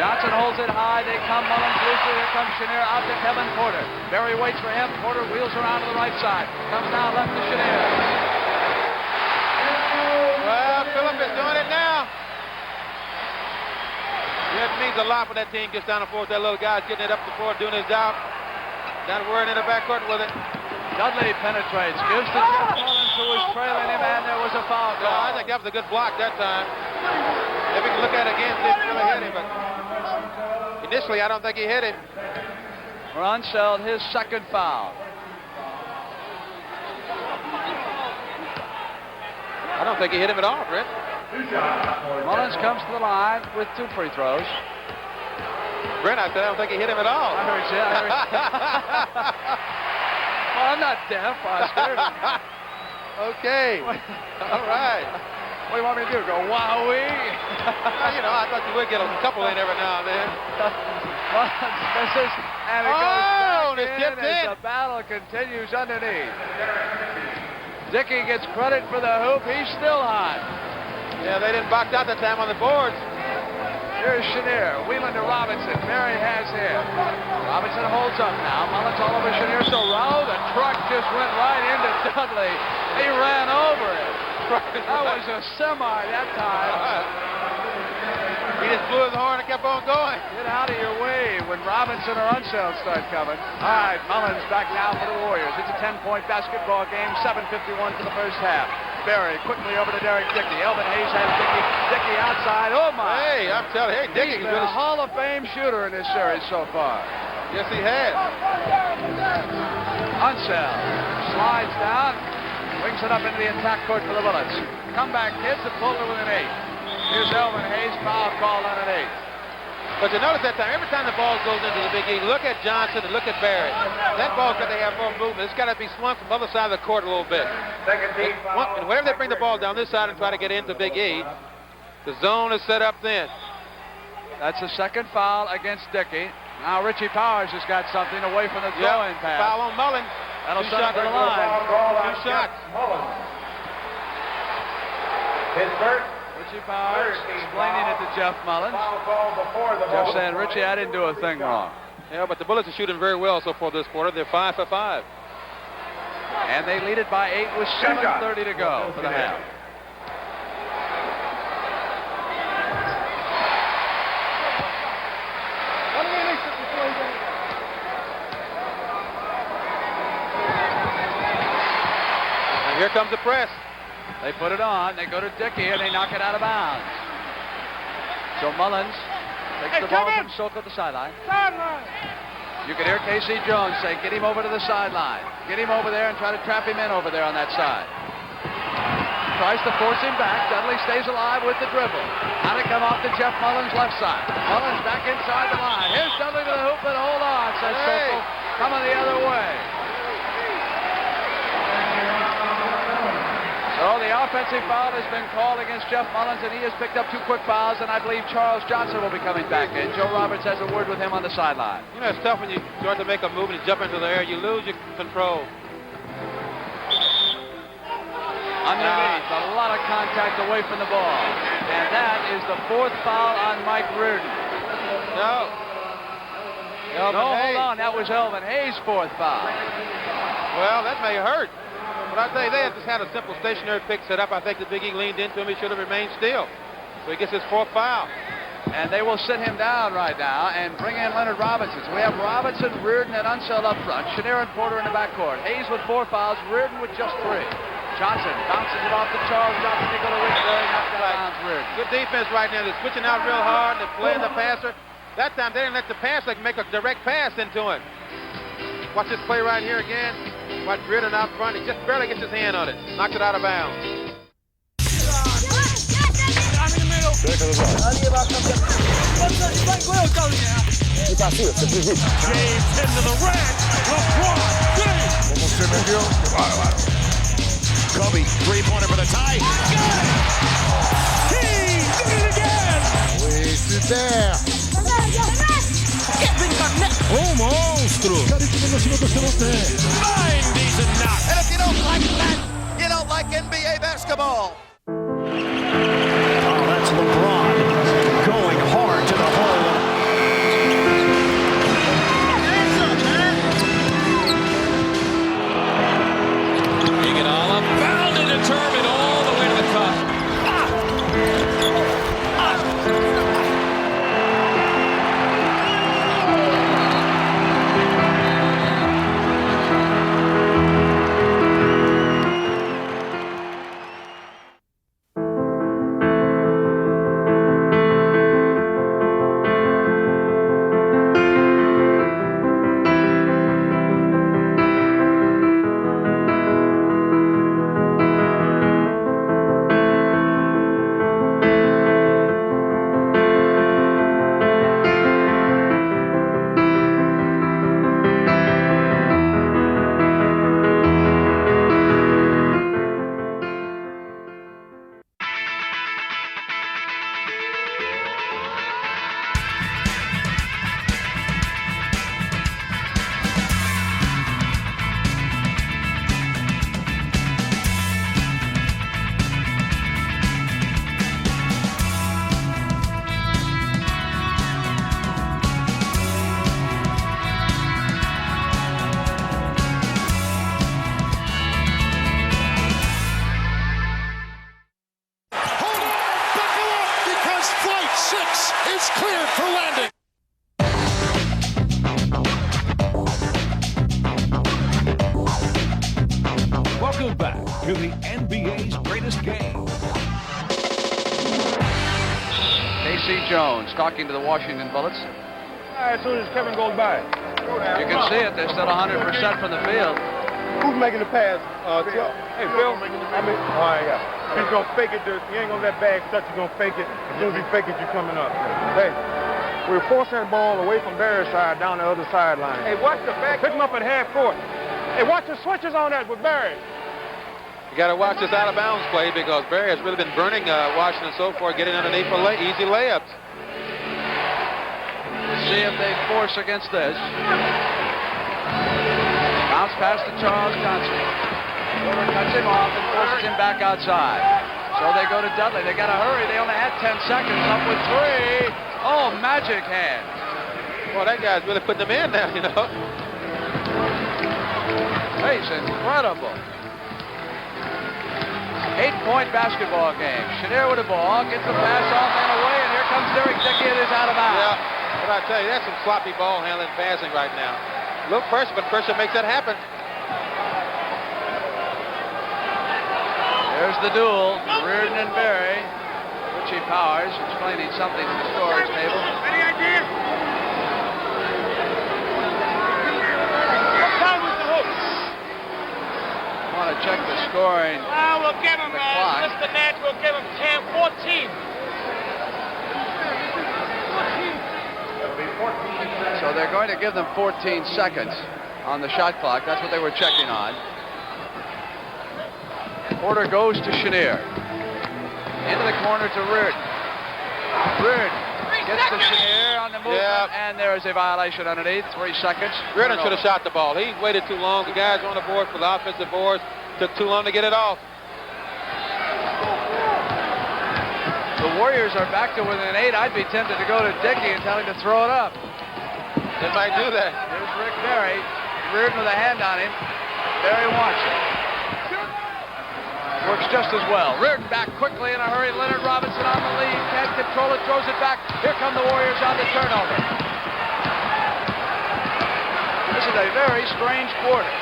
Johnson holds it high. They come. Mullins loses it. Here comes Chenier out to Kevin Porter. Berry waits for him. Porter wheels around to the right side. Comes down left to Chenier. Well, Phillip is doing it now. It means a lot when that team gets down the floor. That little guy's getting it up the floor, doing his job. Down worrying in the backcourt with it. Dudley penetrates, gives to Jeff Mullins, who was trailing him, and there was a foul call. I think that was a good block that time. If we can look at it again, see if he really hit him. But initially, I don't think he hit him. Runsell, his second foul. I don't think he hit him at all, Brett. Mullins comes to the line with 2 free throws. Brent, I said I don't think he hit him at all. I heard you. Well, I'm not deaf, Oscar. Okay. All right. What do you want me to do? Go wowee? Well, I thought you would get a couple in every now and then. Mullins misses, and it goes back in as the battle continues underneath. Dickey gets credit for the hoop. He's still hot. Yeah, they didn't box out that time on the boards. Here's Chenier, wheeling to Robinson. Berry has him. Robinson holds up now. Mullins all over Chenier. So Rowe, the truck just went right into Dudley. He ran over it. That was a semi that time. He just blew his horn and kept on going. Get out of your way when Robinson or Unseld start coming. All right, Mullins back now for the Warriors. It's a 10-point basketball game. 7:51 for the first half. Berry quickly over to Derek Dickey. Elvin Hayes has Dickey. Dickey outside. Oh, my. Hey, I'm telling you. Hey, Dickey's been a Hall of Fame shooter in this series so far. Yes, he has. Unseld slides down. Wings it up into the attack court for the Bullets. Comeback kids have pulled it within 8. Here's Elvin Hayes. Foul called on an 8. But you notice that time, every time the ball goes into the Big E, look at Johnson and look at Berry. That ball's got to have more movement. It's got to be swung from the other side of the court a little bit. And whenever they bring the ball down this side and try to get into Big E, the zone is set up then. That's the second foul against Dickey. Now Richie Powers has got something away from the throwing pass. Foul on Mullins. That'll 2 send him shots to the line. 2 shots. His first. Richie Powers explaining it to Jeff Mullins. Jeff saying, Richie, I didn't do a thing wrong. Yeah, but the Bullets are shooting very well so far this quarter. They're 5 for 5. And they lead it by 8 with 7:30 to go for the half. comes the press. They put it on. They go to Dickey, and they knock it out of bounds. So Mullins takes the ball from Soko at the sideline. You can hear Casey Jones say, get him over to the sideline. Get him over there and try to trap him in over there on that side. Tries to force him back. Dudley stays alive with the dribble. How to come off to Jeff Mullins' left side. Mullins back inside the line. Here's Dudley to the hoop, but hold on, says Soko. Coming the other way. So the offensive foul has been called against Jeff Mullins, and he has picked up 2 quick fouls, and I believe Charles Johnson will be coming back in. Joe Roberts has a word with him on the sideline. You know, it's tough when you start to make a move and you jump into the air. You lose your control. Underneath, a lot of contact away from the ball. And that is the 4th foul on Mike Reardon. No. Hold on. That was Elvin Hayes' 4th foul. Well, that may hurt. But I tell you, they just had a simple stationary pick set up. I think the Big E leaned into him. He should have remained still. So he gets his 4th foul. And they will sit him down right now and bring in Leonard Robinson. So we have Robinson, Reardon, and Unseld up front. Chenier and Porter in the backcourt. Hayes with 4 fouls. Reardon with just 3. Johnson bounces it off to Charles Johnson. They go to Rick Berry. Knocks out bounds Reardon. Good defense right now. They're switching out real hard. They're playing the passer. That time they didn't let the passer make a direct pass into him. Watch this play right here again. Watch Reardon out front. He just barely gets his hand on it. Knocks it out of bounds. James into the rack. LeBron James. Como se metió. Bárbaro. Kobe, 3-pointer for the tie. Got it! He did it again! Oui, super. Oh, monstro! 90s and not. And if you don't like that, you don't like NBA basketball. Oh, that's LeBron going hard to the hole. Iguodala found and determined all the way to the cup. Welcome back to the NBA's greatest game. Casey Jones talking to the Washington Bullets. As soon as Kevin goes by. You can see it. They're still 100% from the field. Who's making the pass? Hey, Phil. All right, yeah. He's going to fake it. You ain't going to let bag touch. You're going to fake it. As soon as he fake it, you're coming up. Hey, we're forcing the ball away from Barry's side down the other sideline. Hey, watch the back. Pick him up at half court. Hey, watch the switches on that with Barry. You got to watch this out of bounds play because Barry has really been burning Washington so far, getting underneath for easy layups. We'll see if they force against this. Bounce pass to Charles Johnson. Porter cuts him off and forces him back outside. So they go to Dudley. They got to hurry. They only had 10 seconds. Up with 3. Oh, magic hand. Well, that guy's really putting them in now, you know. He's incredible. 8-point basketball game. Chenier with the ball, gets the pass off and away, and here comes Derek Dickey. It is out of bounds. Yeah, but I tell you, that's some sloppy ball handling passing right now. A little pressure, but pressure makes that happen. There's the duel, Reardon and Berry. Richie Powers explaining something to the scorer's table. Any idea? What time was the hook? Want to check the scoring. We'll give him, Mr. Nance, we'll give him 14. So they're going to give them 14 seconds on the shot clock. That's what they were checking on. Porter goes to Chenier. Into the corner to Reardon. Reardon gets to Chenier on the movement, and there is a violation underneath. 3 seconds. Reardon should have shot the ball. He waited too long. The guys on the board for the offensive boards took too long to get it off. The Warriors are back to within 8. I'd be tempted to go to Dickey and tell him to throw it up. They might do that. Here's Rick Berry. Reardon with a hand on him. Berry wants it. Works just as well. Reardon back quickly in a hurry. Leonard Robinson on the lead. Can't control it. Throws it back. Here come the Warriors on the turnover. This is a very strange quarter.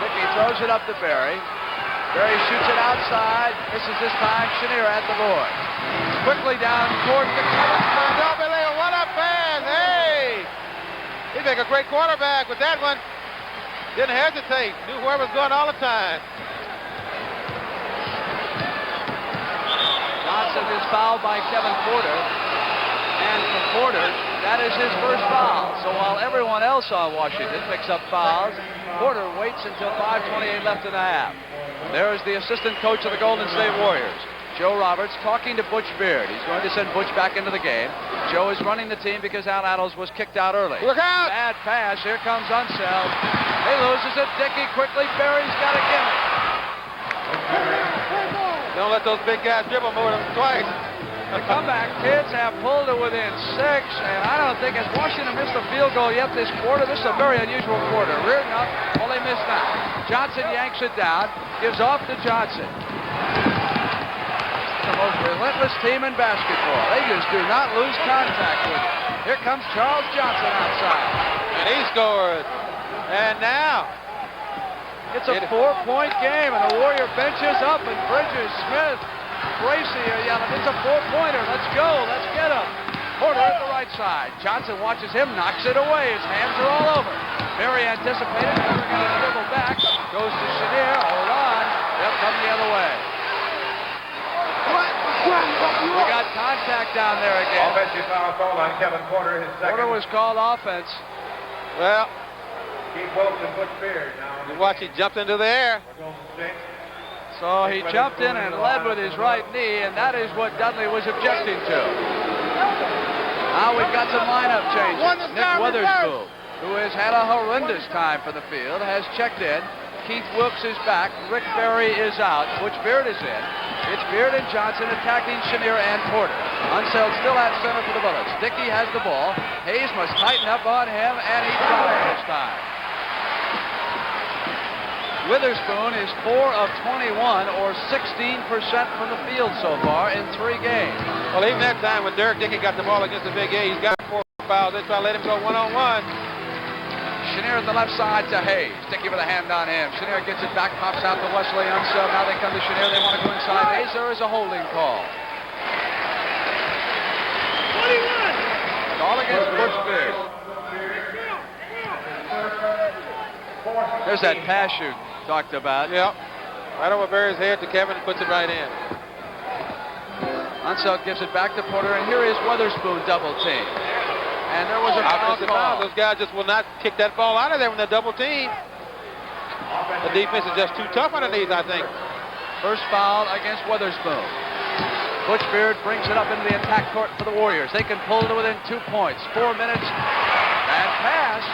Dickey throws it up to Berry. Berry shoots it outside. Misses this time. Chenier at the board. Quickly down toward the cover. What a pass! Hey! He'd make a great quarterback with that one. Didn't hesitate. Knew where it was going all the time. Johnson is fouled by Kevin Porter. And for Porter, that is his first foul. So while everyone else on Washington picks up fouls, Porter waits until 5:28 left in the half. There is the assistant coach of the Golden State Warriors, Joe Roberts, talking to Butch Beard. He's going to send Butch back into the game. Joe is running the team because Al Attles was kicked out early. Look out! Bad pass. Here comes Unseld. He loses it. Dickey quickly. Berry's got a gimme. Don't let those big guys dribble more than twice. The comeback kids have pulled to within 6, and I don't think as Washington missed a field goal yet this quarter. This is a very unusual quarter. Reardon up, well, they missed that. Johnson yanks it down, gives off to Johnson. The most relentless team in basketball. They just do not lose contact with it. Here comes Charles Johnson outside. And he scored. And now it's a 4-point game, and the Warrior bench is up, and Bridges, Smith, Gracie are yelling, it's a 4-pointer. Let's go. Let's get him. Porter at the right side. Johnson watches him, knocks it away. His hands are all over. Very anticipated. Porter going to dribble back. Goes to Chenier. Hold on. They'll come the other way. We got contact down there again. Offensive foul call on Kevin Porter. His second. Porter was called offense. Well, Keith Wilkes and Butch Beard now. you watch, he jumped into the air. So he jumped in and led with his right knee, and that is what Dudley was objecting to. Now we've got some lineup changes. Nick Weatherspoon, who has had a horrendous time for the field, has checked in. Keith Wilkes is back. Rick Berry is out. Butch Beard is in. It's Beard and Johnson attacking Chenier and Porter. Unseld still at center for the Bullets. Dickey has the ball. Hayes must tighten up on him, and he dropped it this time. Witherspoon is 4 of 21, or 16% from the field so far in 3 games. Well, even that time when Derek Dickey got the ball against the Big A, he's got 4 fouls. They try to let him go one-on-one. Chenier at the left side to Hayes. Dickey with a hand on him. Chenier gets it back, pops out to Wesley Unseld. Now they come to Chenier. They want to go inside Hayes. There is a holding call. 21. Call against Butch Beard. There's that pass you talked about. Yep. Right over Berry's head to Kevin and puts it right in. Unseld gives it back to Porter, and here is Weatherspoon double team. And there was a foul call. Those guys just will not kick that ball out of there when they're double team. The defense is just too tough underneath, I think. First foul against Weatherspoon. Butch Beard brings it up into the attack court for the Warriors. They can pull it within 2 points. 4 minutes. Bad pass.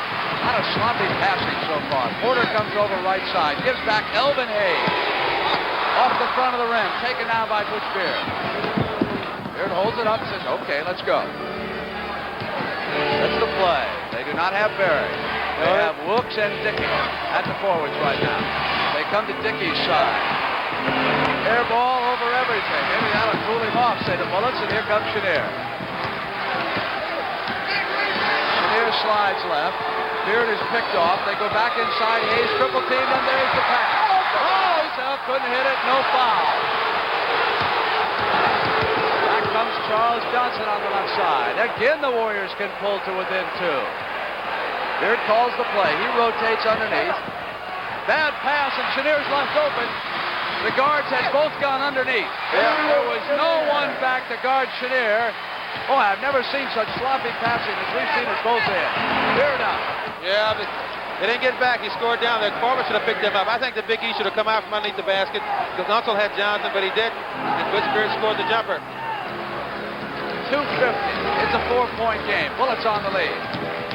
Not a sloppy passing so far. Porter comes over right side. Gives back Elvin Hayes. Off the front of the rim. Taken down by Butch Beard. Beard holds it up and says, okay, let's go. That's the play. They do not have Berry. They have Wilkes and Dickey at the forwards right now. They come to Dickey's side. Air ball over everything. Maybe that'll cool him off, say the Bullets, and here comes Chenier. Chenier slides left. Beard is picked off. They go back inside. Hayes triple teamed, and there's the pass. Oh, he himself, couldn't hit it, no foul. Back comes Charles Johnson on the left side. Again, the Warriors can pull to within 2. Beard calls the play. He rotates underneath. Bad pass, and Chenier's left open. The guards had both gone underneath. There was no one back to guard Chenier. Oh, I've never seen such sloppy passing as we've seen at both ends. Beard out. Yeah, but they didn't get back. He scored down there. Corbett should have picked him up. I think the Big E should have come out from underneath the basket because Nunsel had Johnson, but he didn't. And Goodspear scored the jumper. 2:50. It's a 4-point game. Bullets on the lead.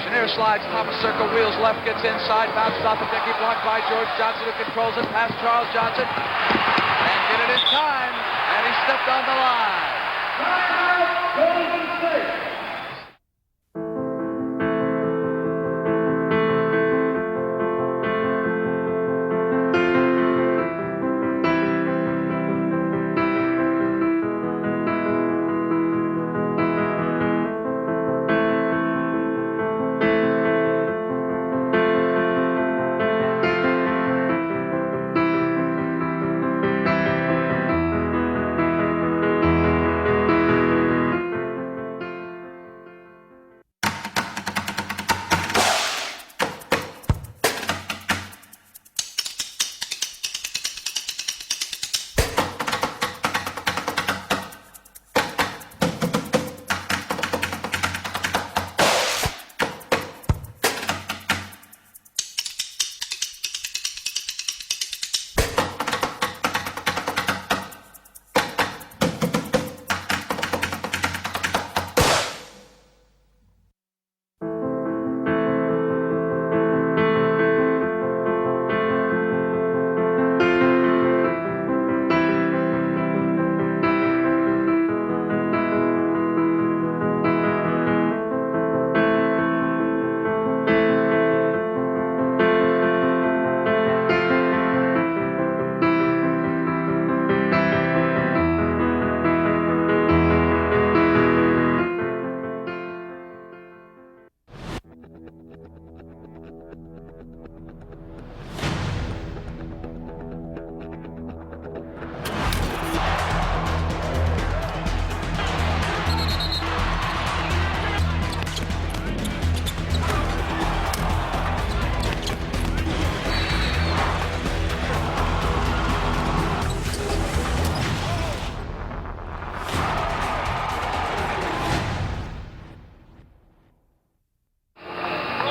Chenier slides top of circle, wheels left, gets inside, bounces off the Dickey, blocked by George Johnson, who controls it past Charles Johnson. And get it in time, and he stepped on the line. Golden State.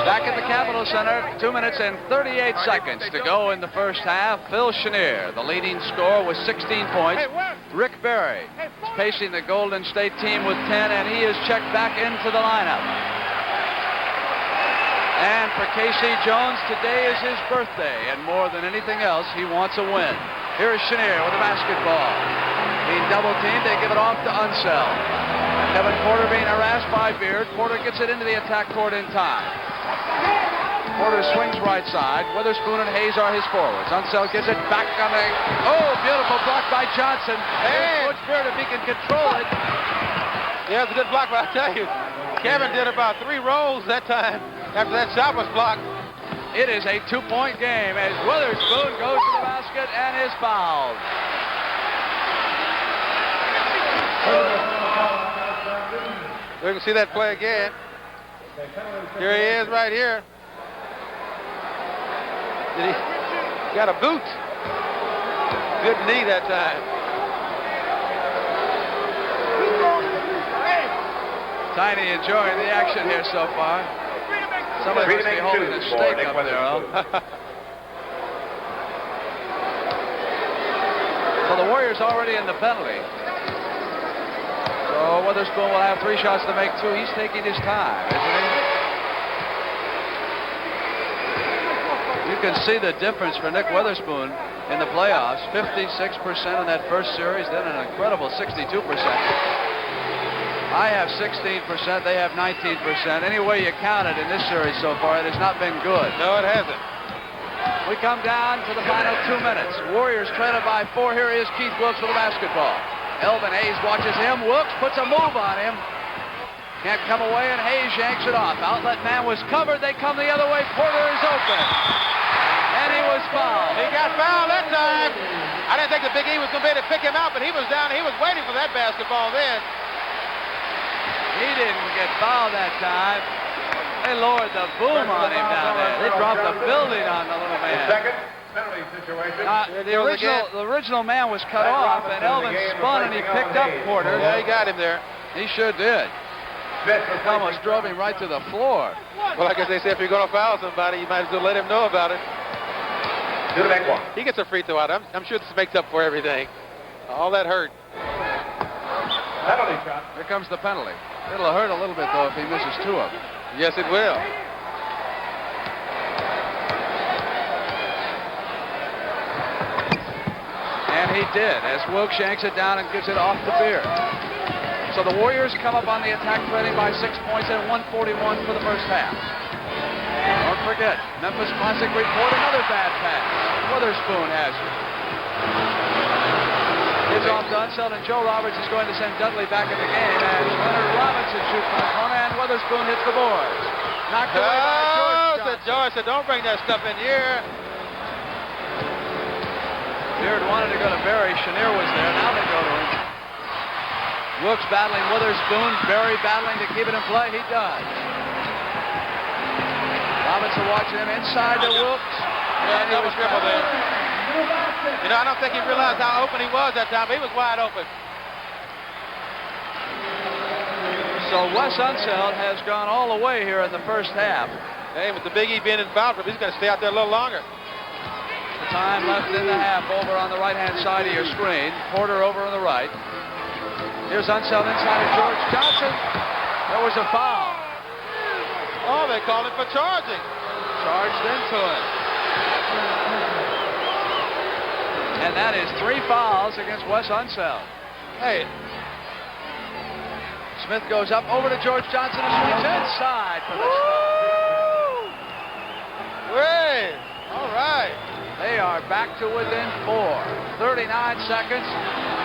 Back at the Capitol Center, 2 minutes and 38 seconds to go in the first half. Phil Chenier, the leading scorer with 16 points. Rick Barry is pacing the Golden State team with 10, and he is checked back into the lineup. And for K.C. Jones, today is his birthday, and more than anything else, he wants a win. Here is Chenier with the basketball. Being double-teamed, they give it off to Unseld. Kevin Porter being harassed by Beard. Porter gets it into the attack court in time. Porter swings right side. Witherspoon and Hayes are his forwards. Unseld gives it back on the... Oh, beautiful block by Johnson. Hey, Coach Beard, if he can control it. Yeah, it's a good block, but I tell you, Kevin did about 3 rolls that time after that shot was blocked. It is a 2-point game as Witherspoon goes to the basket and is fouled. We can see that play again. Here he is right here. He got a boot. Good knee that time. Tiny enjoying the action here so far. Somebody must be holding a steak up there, huh? So the Warriors already in the penalty. So Witherspoon will have 3 shots to make 2. He's taking his time, isn't he? You can see the difference for Nick Witherspoon in the playoffs. 56% in that first series, then an incredible 62%. I have 16%, they have 19%. Any way you count it in this series so far, it has not been good. No, it hasn't. We come down to the final 2 minutes. Warriors trailing by 4. Here is Keith Wilkes with the basketball. Elvin Hayes watches him. Wilkes puts a move on him. Can't come away, and Hayes yanks it off. Outlet man was covered. They come the other way. Porter is open. And And he was fouled. He got fouled that time. I didn't think the Big E was going to be able to pick him out, but he was down. He was waiting for that basketball then. He didn't get fouled that time. They lowered the boom on him down there. They dropped the building on the little man. Second penalty situation. The original man was cut off, and Elvin spun and he picked up Porter. Yeah, he got him there. He sure did. Almost drove him right to the floor. Well, I guess they say if you're going to foul somebody, you might as well let him know about it. To the next one. He gets a free throw out. I'm sure this makes up for everything. All that hurt. Penalty shot. Here comes the penalty. It'll hurt a little bit, though, if he misses two of them. Yes, it will. And he did, as Wilkes yanks it down and gives it off to Beard. So the Warriors come up on the attack, trailing by 6 points at 1:41 for the first half. Don't forget, Memphis Classic report another bad pass. Witherspoon has it. It's off to Unseld, and Joe Roberts is going to send Dudley back in the game as Leonard Robinson shoots from the corner, and Witherspoon hits the boards. Knocked away by George Johnson. George said, don't bring that stuff in here. Beard wanted to go to Barry. Chenier was there. Now they go to him. Wilkes battling Witherspoon. Barry battling to keep it in play. He does. Robinson watching him inside to Wilkes. Yeah, double triple there. You know, I don't think he realized how open he was that time, but he was wide open. So Wes Unseld has gone all the way here in the first half. Hey, with the Big E being involved, he's going to stay out there a little longer. Time left in the half over on the right-hand side of your screen. Porter over on the right. Here's Unseld inside of George Johnson. There was a foul. Oh, they called him for charging. Charged into it. And that is 3 fouls against Wes Unseld. Hey. Smith goes up over to George Johnson and swings inside for the stop. Way. All right. They are back to within 4. 39 seconds.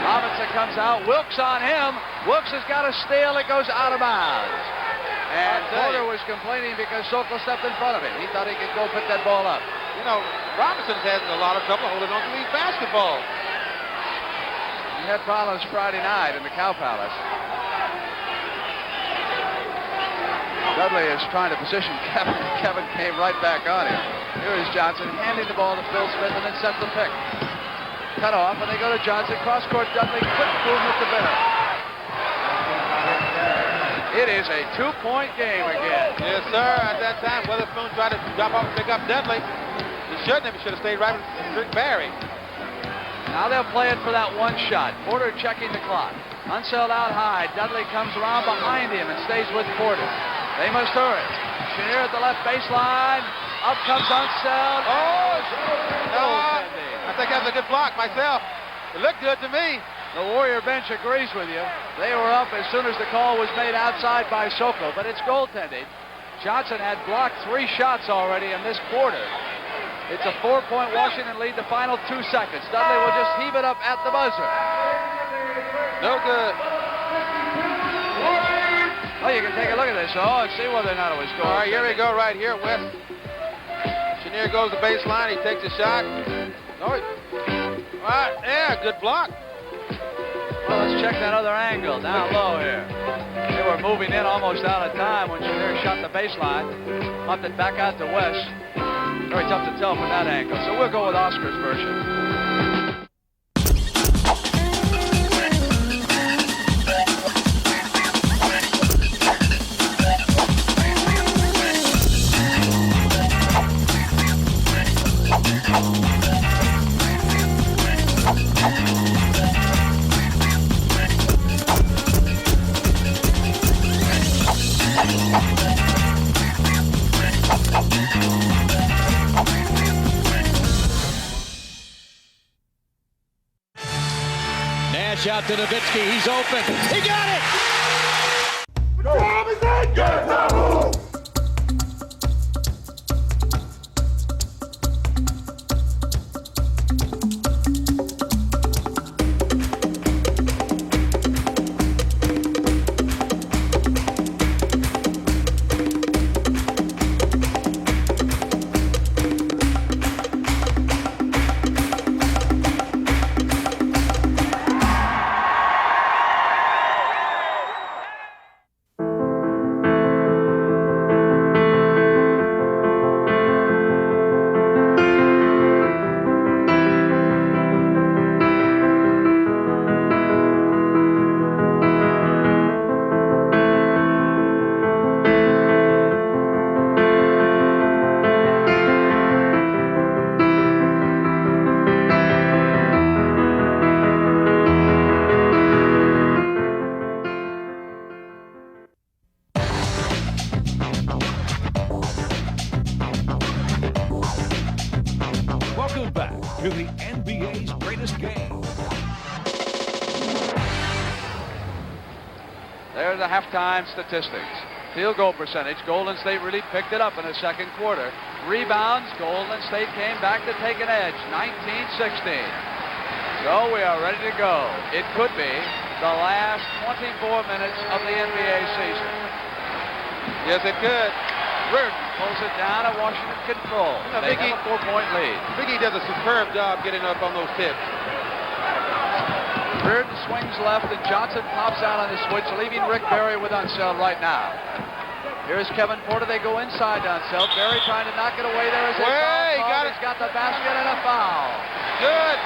Robinson comes out. Wilkes on him. Wilkes has got a steal. It goes out of bounds. And Porter was complaining because Sokol stepped in front of him. He thought he could go pick that ball up. You know, Robinson's having a lot of trouble holding on to these basketballs. He had problems Friday night in the Cow Palace. Dudley is trying to position Kevin. Kevin came right back on him. Here is Johnson handing the ball to Phil Smith and then sets the pick. Cut off, and they go to Johnson. Cross court, Dudley. Quick movement to Bitter. It is a 2-point game again. Yes, sir. At that time, Witherspoon tried to drop off and pick up Dudley. He shouldn't have. He should have stayed right with Barry. Now they'll play it for that one shot. Porter checking the clock. Unseld out high. Dudley comes around behind him and stays with Porter. They must hurry. Chenier at the left baseline. Up comes Unseld. Oh, no. I think that's a good block myself. It looked good to me. The Warrior bench agrees with you. They were up as soon as the call was made outside by Sokol, but it's goaltending. Johnson had blocked 3 shots already in this quarter. It's a 4-point Washington lead, the final 2 seconds. Dudley will just heave it up at the buzzer. No good. Well, you can take a look at this, and see whether or not it was goal. All right, here we go right here, West. Chenier goes to baseline. He takes a shot. All right, yeah, good block. Well, let's check that other angle down low here. They were moving in almost out of time when Chenier shot the baseline. Pumped it back out to West. Very tough to tell from that angle. So we'll go with Oscar's version. Nash out to Nowitzki. He's open. He got it! to the NBA's greatest game. There's the halftime statistics. Field goal percentage, Golden State really picked it up in the second quarter. Rebounds, Golden State came back to take an edge, 19-16. So we are ready to go. It could be the last 24 minutes of the NBA season. Yes, it could. Reardon pulls it down and Washington control. They have a 4-point lead. Biggie does a superb job getting up on those tips. Reardon swings left and Johnson pops out on the switch, leaving Rick Barry with Unseld right now. Here's Kevin Porter. They go inside to Unseld. Barry trying to knock it away. There is a foul. He's got the basket and a foul. Good.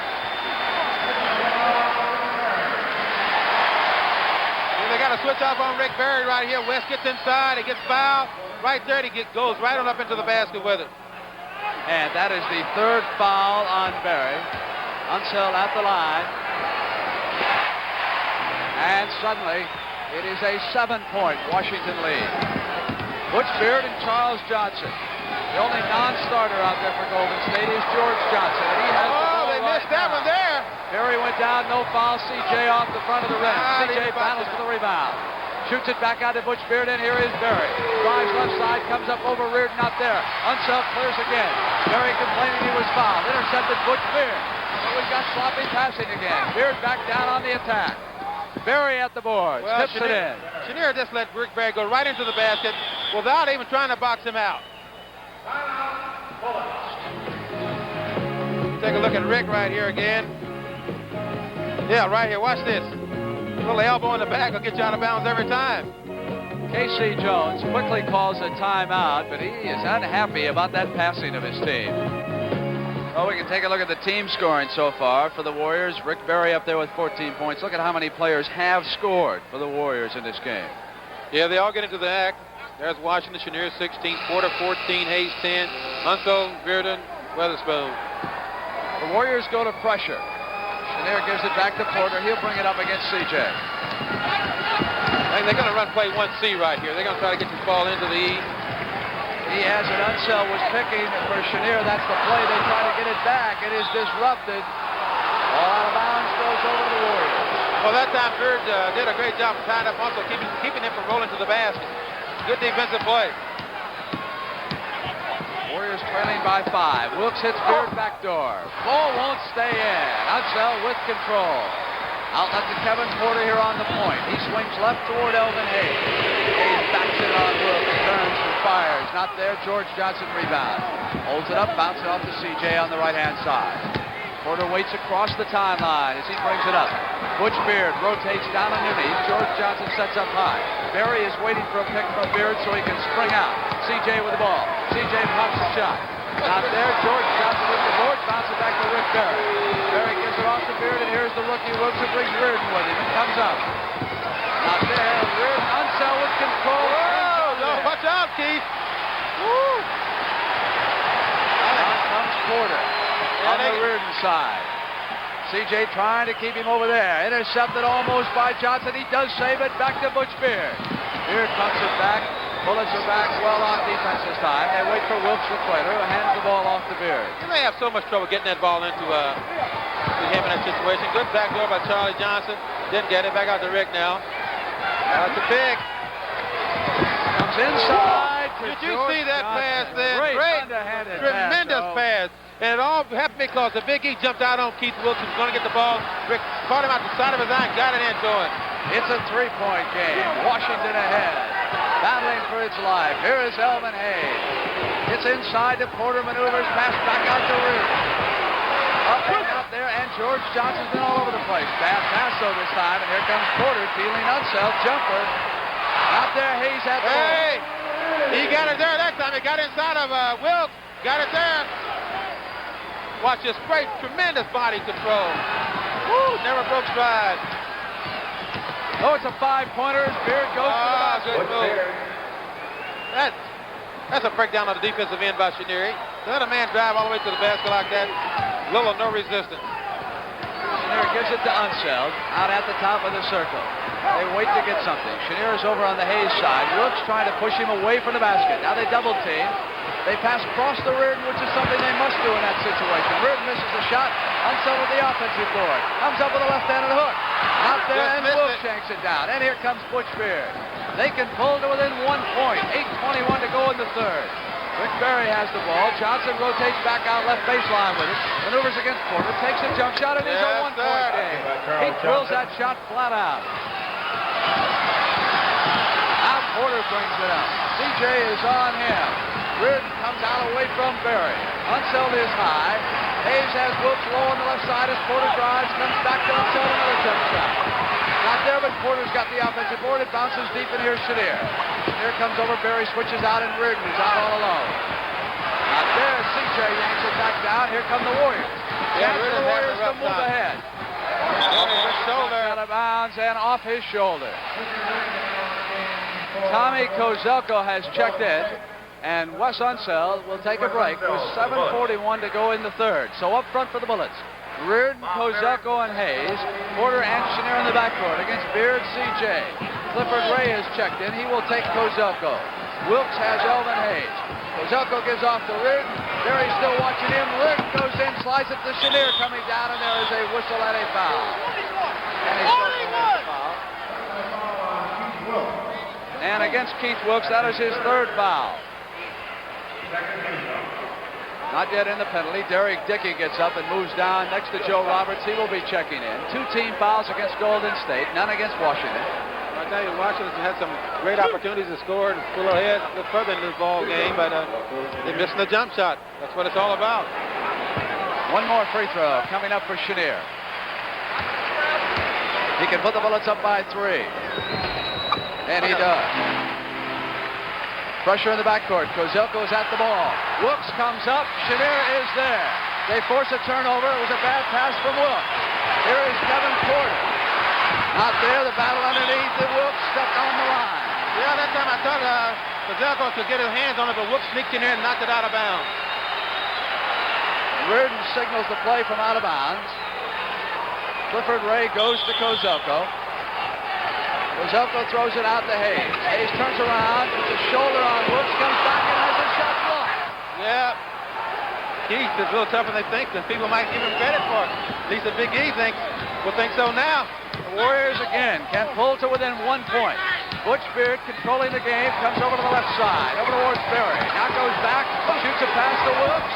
Well, they got to switch off on Rick Barry right here. West gets inside. He gets fouled. Right there, he goes right on up into the basket with it. And that is the third foul on Barry. Unseld at the line. And suddenly, it is a 7-point Washington lead. Butch Beard and Charles Johnson. The only non-starter out there for Golden State is George Johnson. And he has they missed that one there. Barry went down, no foul. C.J. off the front of the rim. C.J. battles for the rebound. Shoots it back out to Butch Beard, and here is Barry. Drives left side, comes up over Reardon, not there. Unseld clears again. Barry complaining he was fouled. Intercepted Butch Beard. So we've got sloppy passing again. Beard back down on the attack. Barry at the boards, tips it in. Chenier just let Rick Barry go right into the basket without even trying to box him out. Take a look at Rick right here again. Yeah, right here, watch this. A little elbow in the back will get you out of bounds every time. K.C. Jones quickly calls a timeout, but he is unhappy about that passing of his team. Well, we can take a look at the team scoring so far for the Warriors. Rick Barry up there with 14 points. Look at how many players have scored for the Warriors in this game. Yeah, they all get into the act. There's Washington, Chenier 16, Porter 14, Hayes 10, Unseld, Reardon, Weatherspoon. The Warriors go to pressure. Chenier gives it back to Porter. He'll bring it up against C.J. They're going to run play 1C right here. They're going to try to get this ball into the E. He has it. Unseld was picking for Chenier. That's the play. They try to get it back. It is disrupted. All out of bounds, goes over to the Warriors. Well, that time Bird did a great job of tying up, also keeping him from rolling to the basket. Good defensive play. Warriors trailing by 5. Wilkes hits Beard backdoor. Ball won't stay in. Unseld with control. Outlet to Kevin Porter here on the point. He swings left toward Elvin Hayes. Hayes backs it on Wilkes. Turns and fires. Not there. George Johnson rebounds. Holds it up. Bounces off to C.J. on the right-hand side. Porter waits across the timeline as he brings it up. Butch Beard rotates down underneath. George Johnson sets up high. Barry is waiting for a pick from Beard so he can spring out. C.J. with the ball. C.J. pops the shot. Not there. George Johnson with the board. Bounces back to Rick Barry. Barry gives it off to Beard, and here's the rookie Wilkes who brings Reardon with him. It comes up. Not there. Reardon, Unseld with control. Oh, no, watch out, Keith. Woo. Out comes Porter on the Reardon side. C.J. trying to keep him over there. Intercepted almost by Johnson. He does save it. Back to Butch Beard. Beard pumps it back. Bullets are back well on defense this time. They wait for Wilkes Requater, who hands the ball off to Beard. They have so much trouble getting that ball into him in that situation. Good backdoor by Charlie Johnson. Didn't get it. Back out to Rick now. That's a pick. Comes inside. Did you see that pass there? Great underhanded tremendous pass. And it all happened because the Big E jumped out on Keith Wilkes, who was going to get the ball. Rick caught him out the side of his eye and got it into him. It's a 3-point game. Washington ahead. Battling for its life. Here is Elvin Hayes. Gets inside to Porter, maneuvers, pass back out to Reardon. Up and out there, and George Johnson's been all over the place. Bad pass though this time, and here comes Porter dealing Unseld. Jumper. Out there, Hayes at the Hey! He got it there that time. He got inside of Wilkes. Got it there. Watch this great, tremendous body control. Woo, never broke stride. Oh, it's a 5-pointer. Beard goes to the basket. Good move. That's a breakdown on the defensive end by Chenier. Let a man drive all the way to the basket like that. Little or no resistance. Chenier gives it to Unseld out at the top of the circle. They wait to get something. Chenier is over on the Hayes side. Wilkes trying to push him away from the basket. Now they double team. They pass across the Reardon, which is something they must do in that situation. Reardon misses the shot. Unseld with the offensive board. Comes up with a left-handed hook. Out there, and Wilkes shanks it down. And here comes Butch Beard. They can pull to within 1 point. 8:21 to go in the third. Rick Barry has the ball. Johnson rotates back out left baseline with it. Maneuvers against Porter. Takes a jump shot. It is a 1 point game. He drills that shot flat out. Now Porter brings it up. CJ is on him. Reardon comes out away from Barry. Unseld is high. Hayes has Wilkes low on the left side as Porter drives. Comes back to Unseld. Another jump shot. Not there, but Porter's got the offensive board. It bounces deep, and here's Chenier. Here comes over. Barry switches out, and Reardon is out all alone. Not there. CJ yanks it back down. Here come the Warriors. Chance for the Warriors to move ahead. Shoulder out of bounds and off his shoulder. Tommy Kozelko has checked in, and Wes Unseld will take a break with 7:41 to go in the third. So up front for the Bullets, Reardon, Kozelko, and Hayes. Porter and Chenier in the backcourt against Beard, CJ. Clifford Ray has checked in. He will take Kozelko. Wilkes has Elvin Hayes. Kozelko gives off to Reardon. Barry's still watching him. Reardon goes in, slides it to Chenier coming down, and there is a whistle and a foul. And a foul. And against Keith Wilkes, that is his third foul. Not yet in the penalty. Derek Dickey gets up and moves down next to Joe Roberts. He will be checking in. 2 team fouls against Golden State, none against Washington. I tell you, Washington had some great opportunities to score and pull ahead a little further in this ball game, but they're missing the jump shot. That's what it's all about. One more free throw coming up for Chenier. He can put the Bullets up by 3. And he does. Pressure in the backcourt. Kozelko is at the ball. Wilkes comes up. Chenier is there. They force a turnover. It was a bad pass from Wilkes. Here is Kevin Porter. Not there. The battle underneath. The Wilkes stepped on the line. Yeah, that time I thought Kozelko could get his hands on it, but Wilkes sneaked in there and knocked it out of bounds. Reardon signals the play from out of bounds. Clifford Ray goes to Kozelko. Kozelko throws it out to Hayes. Hayes turns around, puts his shoulder on Wilkes, comes back and has a shot blocked. Yeah. Keith is a little tougher than they think, and people might give him credit for it. At least the Big E will think so now. The Warriors again can pull to within 1 point. Butch Beard controlling the game, comes over to the left side, over towards Barry. Now goes back, shoots a pass to Wilkes.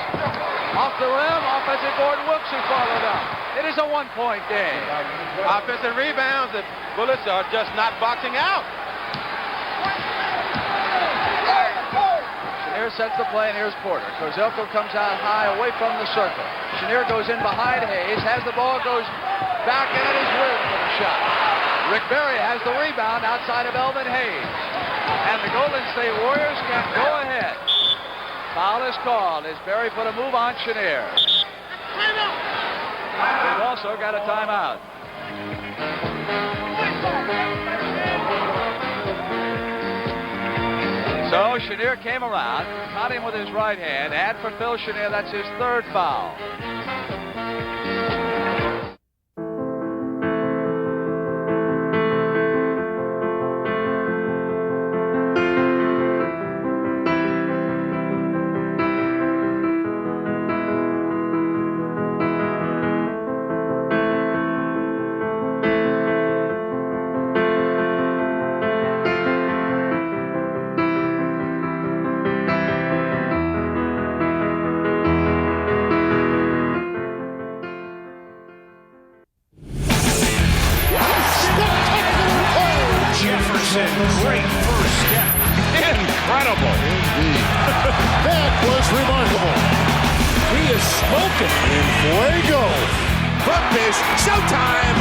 Off the rim, offensive board, Wilkes who followed up. It is a 1 point game. Offensive rebounds, the Bullets are just not boxing out. Chenier sets the play, and here's Porter. Kozelko comes out high away from the circle. Chenier goes in behind Hayes, has the ball, goes back, and it is Reardon with a shot. Rick Barry has the rebound outside of Elvin Hayes. And the Golden State Warriors can go ahead. Foul is called as Barry put a move on Chenier. We've also got a timeout. So Chenier came around, caught him with his right hand, and for Phil Chenier, that's his third foul. Great first step. Incredible. Indeed. That was remarkable. He is smoking. In fuego. Hook is showtime.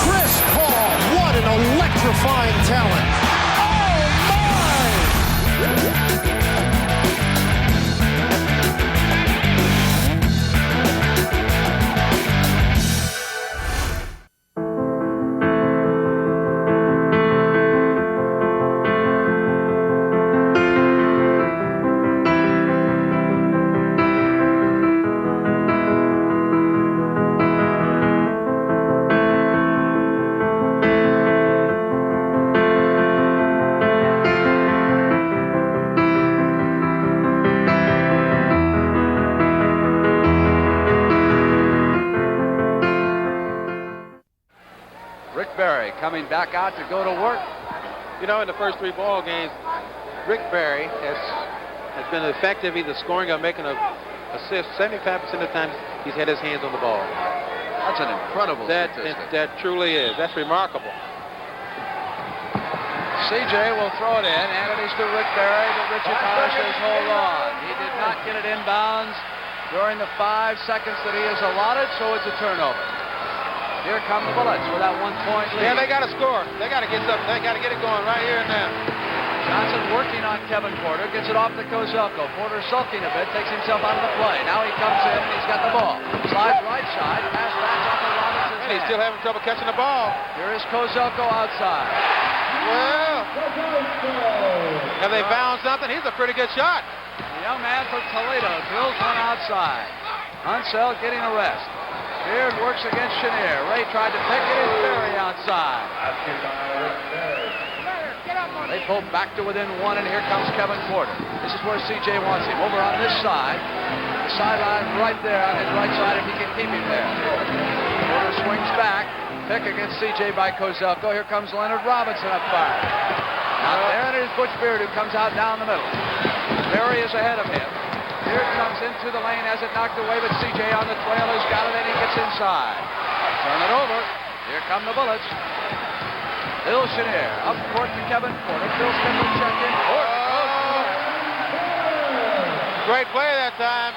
Chris Paul, what an electrifying talent. Oh, my! coming back out to go to work. You know, in the first 3 ball games, Rick Barry has been effective either scoring or making an assist 75% of the time he's had his hands on the ball. That's an incredible statistic. That truly is. That's remarkable. CJ will throw it in, and it is to Rick Barry, but Richie Powers says hold on. He did not get it inbounds during the 5 seconds that he is allotted, so it's a turnover. Here come the Bullets with that 1-point lead. Yeah, they got to score. They got to get something. They got to get it going right here and now. Johnson working on Kevin Porter, gets it off to Kozelko. Porter sulking a bit, takes himself out of the play. Now he comes in, and he's got the ball. Slides right side, pass back off of Robinson's And he's still having trouble catching the ball. Here is Kozelko outside. Well, have they found something? He's a pretty good shot. The young man from Toledo drills one outside. Unseld getting a rest. Beard works against Chenier. Ray tried to pick it. It's Berry outside. They pull back to within 1, and here comes Kevin Porter. This is where CJ wants him. Over on this side. The sideline right there on his right side if he can keep him there. Porter swings back. Pick against CJ by Kozelko. Here comes Leonard Robinson up fire. Now there it is Butch Beard who comes out down the middle. Berry is ahead of him. Beard comes into the lane, has it knocked away, but CJ on the trail has got it, and he gets inside. Turn it over. Here come the Bullets. Bill Chenier up court to Kevin Porter. Phil Smith will check in. Great play that time.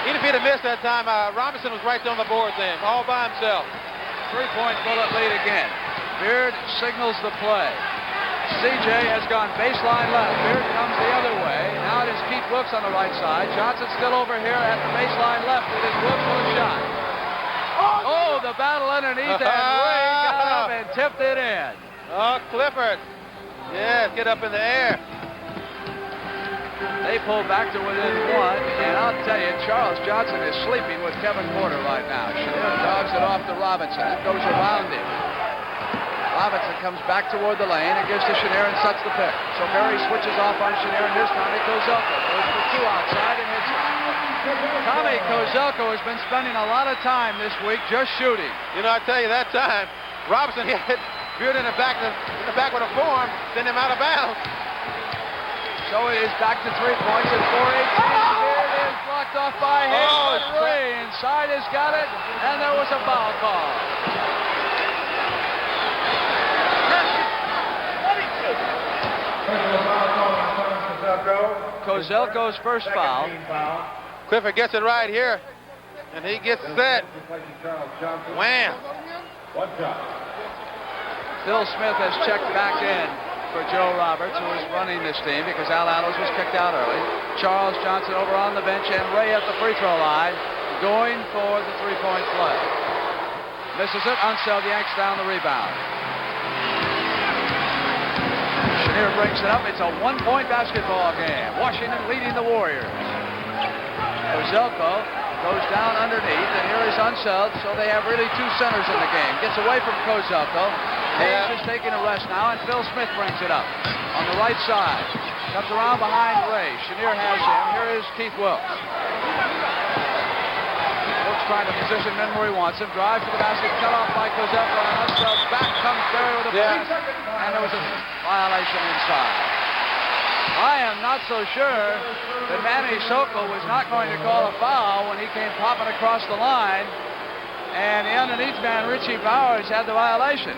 Even if he'd have missed that time, Robinson was right there on the board then, all by himself. 3-point Bullet lead again. Beard signals the play. CJ has gone baseline left. Beard comes the other way. Now it is Keith Wilkes on the right side. Johnson still over here at the baseline left. It is Wilkes with a shot. Oh, the battle underneath, and Ray got up and tipped it in. Oh, Clifford. Yeah, get up in the air. They pull back to within 1, and I'll tell you, Charles Johnson is sleeping with Kevin Porter right now. Chenier dogs it off to Robinson. It goes around him. Robinson comes back toward the lane and gives to Chenier and sets the pick. So Berry switches off on Chenier, and here's Tommy Kozelko. Goes for 2 outside and hits it. Tommy Kozelko has been spending a lot of time this week just shooting. You know, I tell you, that time, Robinson hit Beard in the back with a forearm, send him out of bounds. So it is back to 3 points and 4-18. Beard is blocked off by Hayes, but Ray inside has got it, and there was a foul call. Kozelko's first foul. Clifford gets it right here, and he gets set. Wham! Phil Smith has checked back in for Joe Roberts, who is running this team because Al Allos was kicked out early. Charles Johnson over on the bench, and Ray at the free throw line going for the 3-point play. Misses it. Unseld yanks down the rebound. Chenier brings it up. It's a 1-point basketball game. Washington leading the Warriors. Kozelko goes down underneath, and here is Unseld, so they have really 2 centers in the game. Gets away from Kozelko. Hayes is taking a rest now, and Phil Smith brings it up on the right side. Comes around behind Ray. Chenier has him. Here is Keith Wilkes. Wilkes trying to position him where he wants him. Drives to the basket, cut off by Kozelko, and Unseld. Back comes Berry with a pass, and there was a violation inside. I am not so sure that Manny Sokol was not going to call a foul when he came popping across the line, and the underneath man, Richie Powers, had the violation.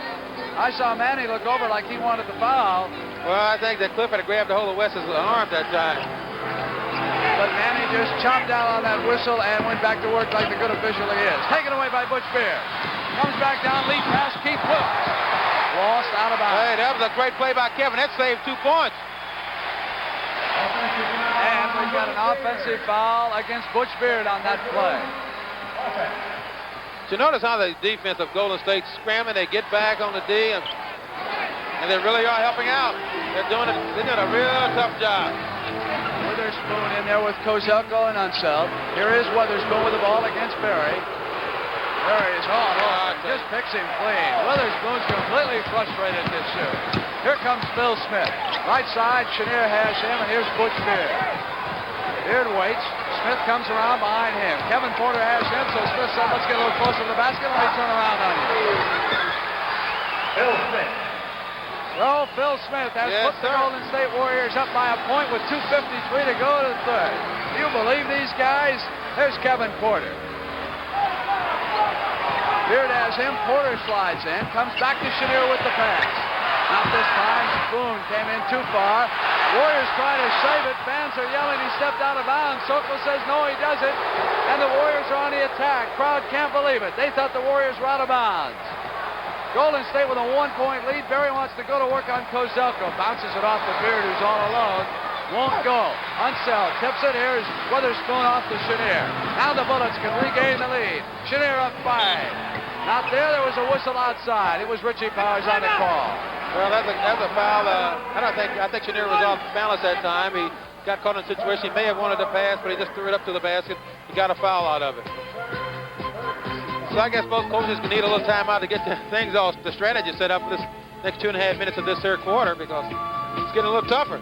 I saw Manny look over like he wanted the foul. Well, I think that Clifford had grabbed a hold of Wes's arm that time. But Manny just chomped down on that whistle and went back to work like the good official he is. Taken away by Butch Beard. Comes back down, lead pass, Keith Wilkes. Lost out of bounds. Hey, that was a great play by Kevin. That saved 2 points. And we've got an offensive foul against Butch Beard on that play. You notice how the defense of Golden State scrambling, they get back on the D, and they really are helping out. They're doing a real tough job. Witherspoon in there with Kozelko and Unseld. Here is Witherspoon with the ball against Berry. Berry is just picks him clean. Witherspoon's completely frustrated at this shoot. Here comes Phil Smith. Right side, Chenier has him, and here's Butch Beard. Beard waits, Smith comes around behind him. Kevin Porter has him, so Smith said, let's get a little closer to the basket. Let me turn around on you. Phil Smith. So Phil Smith has put the Golden State Warriors up by a point with 2:53 to go to the third. Do you believe these guys? There's Kevin Porter. Beard has him. Porter slides in. Comes back to Chenier with the pass. Not this time. Spoon came in too far. Warriors try to save it. Fans are yelling he stepped out of bounds. Sokol says no, he doesn't. And the Warriors are on the attack. Crowd can't believe it. They thought the Warriors were out of bounds. Golden State with a 1-point lead. Barry wants to go to work on Kozelko. Bounces it off to Beard, who's all alone. Won't go. Unseld tips it. Here's Witherspoon off to Chenier. Now the Bullets can regain the lead. Chenier up 5. Not there. There was a whistle outside. It was Richie Powers on the call. Well, that's a foul. I think Chenier was off balance that time. He got caught in a situation. He may have wanted to pass, but he just threw it up to the basket. He got a foul out of it. So I guess both coaches can need a little time out to get the strategy set up for this next 2.5 minutes of this third quarter, because it's getting a little tougher.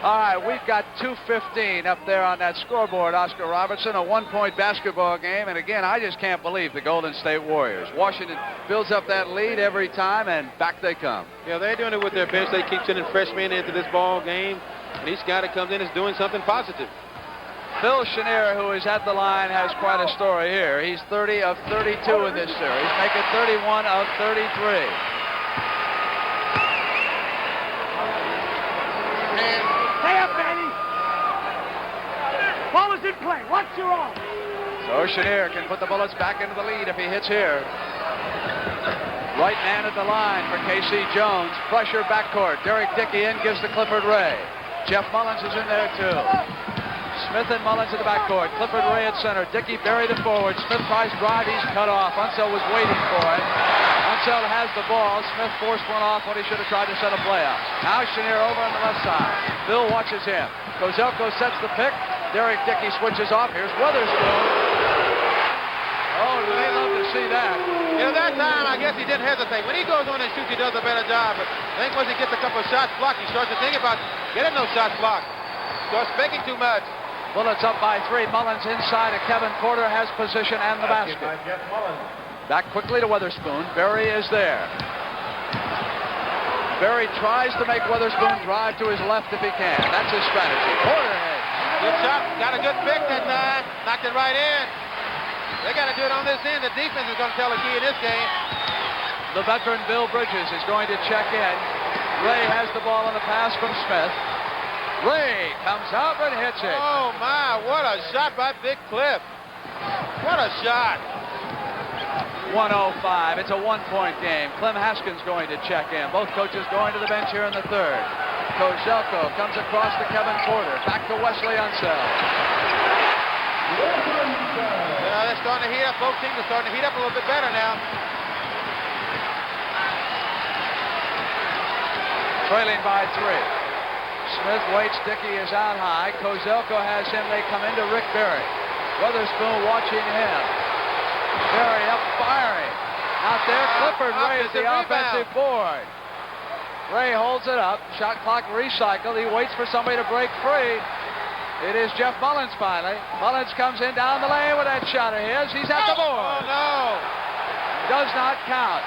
All right, we've got 2:15 up there on that scoreboard, Oscar Robertson, a 1-point basketball game. And again, I just can't believe the Golden State Warriors. Washington builds up that lead every time, and back they come. Yeah, they're doing it with their bench. They keep sending freshmen into this ball game, and each guy that comes in is doing something positive. Phil Chenier, who is at the line, has quite a story here. He's 30 of 32 in this series, making 31 of 33. Stay up, Manny. Ball is in play. Watch your own. So Chenier can put the Bullets back into the lead if he hits here. Right man at the line for K.C. Jones. Pressure backcourt. Derek Dickey in, gives to Clifford Ray. Jeff Mullins is in there too. Smith and Mullins at the backcourt. Clifford Ray at center. Dickey buried the forward. Smith tries drive. He's cut off. Unseld was waiting for it. Unseld has the ball. Smith forced one off when he should have tried to set a play up. Now Chenier over on the left side. Bill watches him. Kozelko sets the pick. Derek Dickey switches off. Here's Witherspoon. Oh, do they love to see that? You know, that time, I guess he didn't hesitate. When he goes on and shoots, he does a better job. But I think once he gets a couple of shots blocked, he starts to think about getting those shots blocked. Starts making too much. Bullets up by 3. Mullins inside of Kevin Porter has position and the basket. Back quickly to Witherspoon. Berry is there. Berry tries to make Witherspoon drive to his left if he can. That's his strategy. Porter hits. Good shot. Got a good pick that time. Knocked it right in. They got to do it on this end. The defense is going to tell the key in this game. The veteran Bill Bridges is going to check in. Ray has the ball on the pass from Smith. Ray comes up and hits it. Oh, my. What a shot by Big Cliff. What a shot. 105. It's a 1-point game. Clem Haskins going to check in. Both coaches going to the bench here in the third. Kozelko comes across to Kevin Porter. Back to Wesley Unseld. They're starting to heat up. Both teams are starting to heat up a little bit better now. Trailing by 3. Smith waits. Dickey is out high. Kozelko has him. They come into Rick Berry. Witherspoon watching him. Berry up firing. Out there. Clifford Ray is the offensive board. Ray holds it up. Shot clock recycled. He waits for somebody to break free. It is Jeff Mullins finally. Mullins comes in down the lane with that shot of his. He's at the board. Oh, no. Does not count.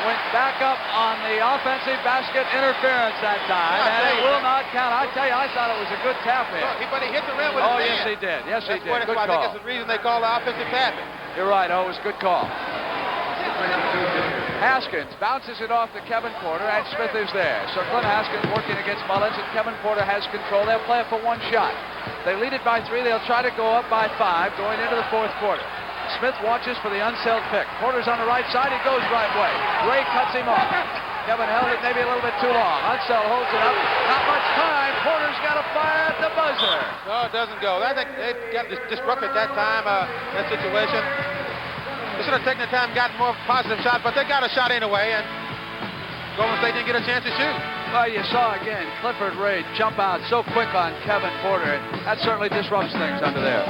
Went back up on the offensive basket, interference that time, and it will not count. I tell you, I thought it was a good tap in. But he hit the rim with his hand. Yes, he did. Yes, he did. Good call. I think that's the reason they call the offensive tapping. You're right, it was a good call. Haskins bounces it off to Kevin Porter, and Smith is there. So Clem Haskins working against Mullins, and Kevin Porter has control. They'll play it for one shot. They lead it by 3. They'll try to go up by 5 going into the fourth quarter. Smith watches for the Unseld pick. Porter's on the right side. He goes right way. Ray cuts him off. Kevin held it maybe a little bit too long. Unseld holds it up. Not much time. Porter's got to fire at the buzzer. No, it doesn't go. I think they got disrupted that time, that situation. They should have taken the time and gotten more positive shots, but they got a shot anyway, and Golden State didn't get a chance to shoot. Well, you saw again Clifford Ray jump out so quick on Kevin Porter. That certainly disrupts things under there.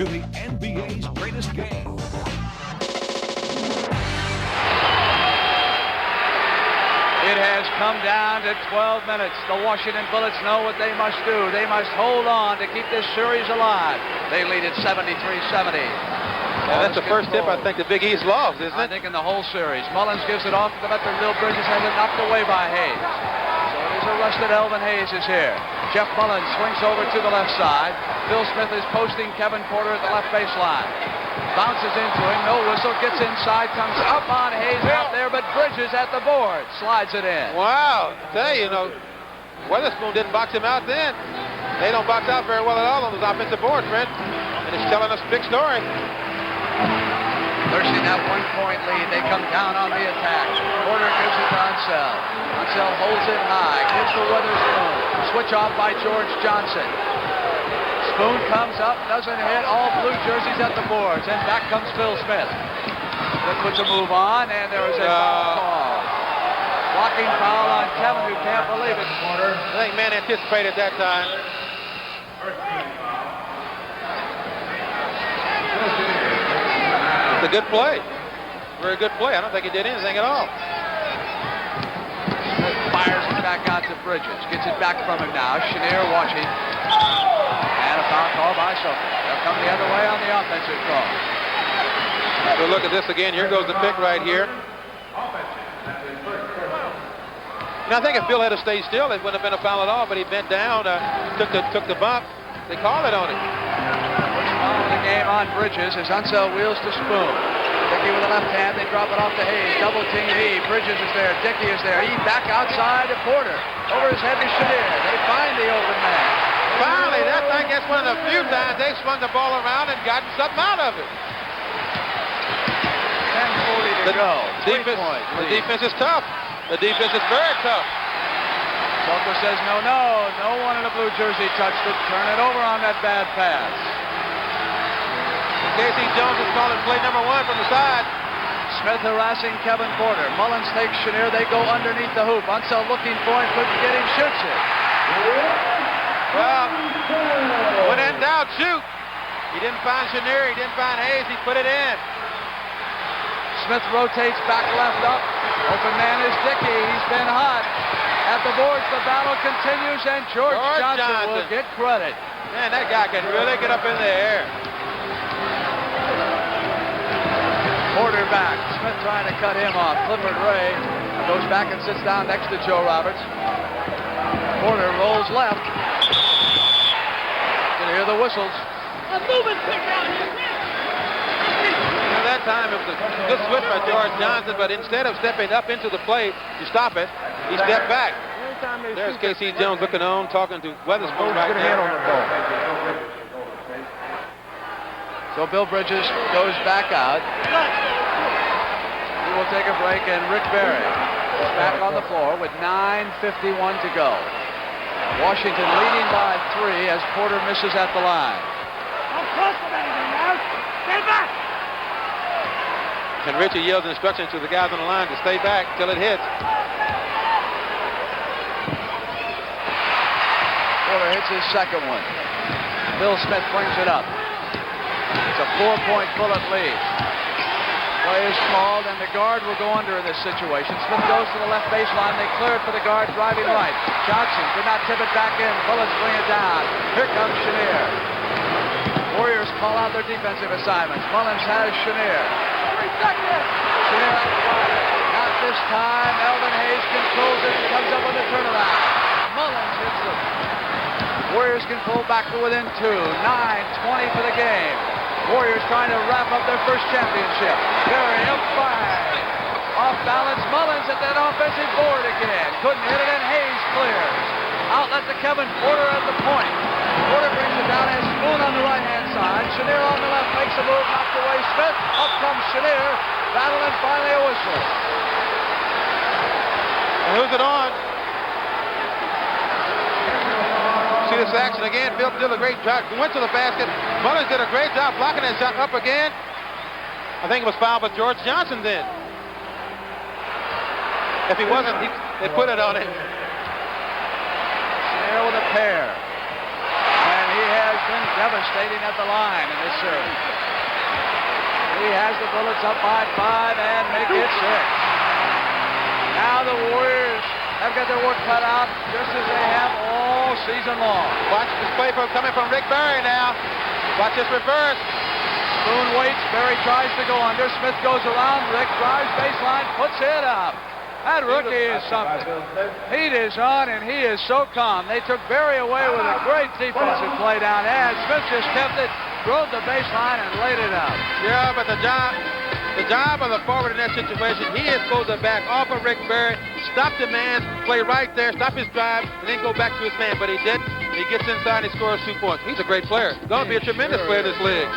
to the NBA's greatest game. It has come down to 12 minutes. The Washington Bullets know what they must do. They must hold on to keep this series alive. They lead at 73-70. Yeah, that's the first tip I think the Big East lost, isn't it? I think in the whole series. Mullins gives it off to the veteran Bill Bridges, has it knocked away by Hayes. So it is arrested. Elvin Hayes is here. Jeff Mullins swings over to the left side. Phil Smith is posting Kevin Porter at the left baseline. Bounces into him, no whistle, gets inside, comes up on Hayes out there, but Bridges at the board, slides it in. Wow, I tell you, Weatherspoon didn't box him out then. They don't box out very well at all on those offensive boards, Brent. And it's telling us a big story. Nursing that 1-point lead, they come down on the attack. Porter gives it to Unseld. Unseld holds it high, gives to Weatherspoon. Switch off by George Johnson. Spoon comes up, doesn't hit, all blue jerseys at the boards, and back comes Phil Smith. Smith puts a move on, and there is a foul call. Blocking foul on Kevin, who can't believe it. I think man anticipated that time. It's a good play. Very good play. I don't think he did anything at all. Smith fires it back out to Bridges. Gets it back from him now. Chenier watching. And a foul call by Sophie. They'll come the other way on the offensive call. So look at this again. Here goes the pick right here. I think if Bill had stayed still, it wouldn't have been a foul at all, but he bent down, took the bump. They called it on him. First foul of the game on Bridges as Unseld wheels to Spoon. Dickey with the left hand, they drop it off to Hayes. Double team E. Bridges is there, Dickey is there. E back outside to Porter. Over his head to Chenier. They find the open man. Finally, that thing gets one of the few times they swung the ball around and gotten something out of it. 10:40 to go. The defense is tough. The defense is very tough. Soka says no one in a blue jersey touched it. Turn it over on that bad pass. Casey Jones is calling play number 1 from the side. Smith harassing Kevin Porter. Mullins takes Chenier. They go underneath the hoop. Unseld looking for him, couldn't get him, shoots it. Well, when in doubt, shoot. He didn't find Chenier. He didn't find Hayes. He put it in. Smith rotates back left up. Open man is Dickey. He's been hot. At the boards, the battle continues, and George Johnson will get credit. Man, that guy can really get up in the air. Porter back. Smith trying to cut him off. Clifford Ray goes back and sits down next to Joe Roberts. Porter rolls left. You can hear the whistles. That time it was a good switch by George Johnson, but instead of stepping up into the plate to stop it, he stepped back. There's Casey Jones looking on, talking to Weatherspoon right there. On the ball. So Bill Bridges goes back out. We will take a break, and Rick Barry is back on the floor with 9:51 to go. Washington leading by 3 as Porter misses at the line. Stand back! And Richie yells instructions to the guys on the line to stay back till it hits. Porter hits his second one. Bill Smith brings it up. It's a 4-point Bullet lead. Play is called, and the guard will go under in this situation. Smith goes to the left baseline. They clear it for the guard driving right. Johnson did not tip it back in. Bullets bring it down. Here comes Chenier. Warriors call out their defensive assignments. Mullins has Chenier. Chenier at the bottom. Not this time. Elvin Hayes controls it and comes up with a turnaround. Mullins hits it. Warriors can pull back to within 2. 9:20 for the game. Warriors trying to wrap up their first championship. Barry up 5. Off balance. Mullins at that offensive board again. Couldn't hit it, and Hayes clears. Outlet to Kevin Porter at the point. Porter brings it down, has Spoon on the right-hand side. Chenier on the left makes a move, knocked away Smith. Up comes Chenier. Battle, and finally a whistle. And who's it on? See this action again. Bill did a great job. Went to the basket. Mullins did a great job blocking that shot up again. I think it was fouled by George Johnson then. If he wasn't, they put it on him. Chenier with a pair. And he has been devastating at the line in this series. He has the Bullets up by 5 and make it 6. Now the Warriors have got their work cut out just as they have all season long. Watch this play coming from Rick Barry now. Watch this reverse. Spoon waits. Barry tries to go under. Smith goes around. Rick drives baseline, puts it up. That rookie is something. Heat is on, and he is so calm. They took Barry away with a great defensive play down there, and Smith just kept it, drove the baseline, and laid it out. Yeah, but the job of the forward in that situation, he is supposed to back off of Rick Barry, stop the man, play right there, stop his drive, and then go back to his man. But he didn't. He gets inside and he scores 2 points. He's a great player. He's going to be a tremendous player in this league.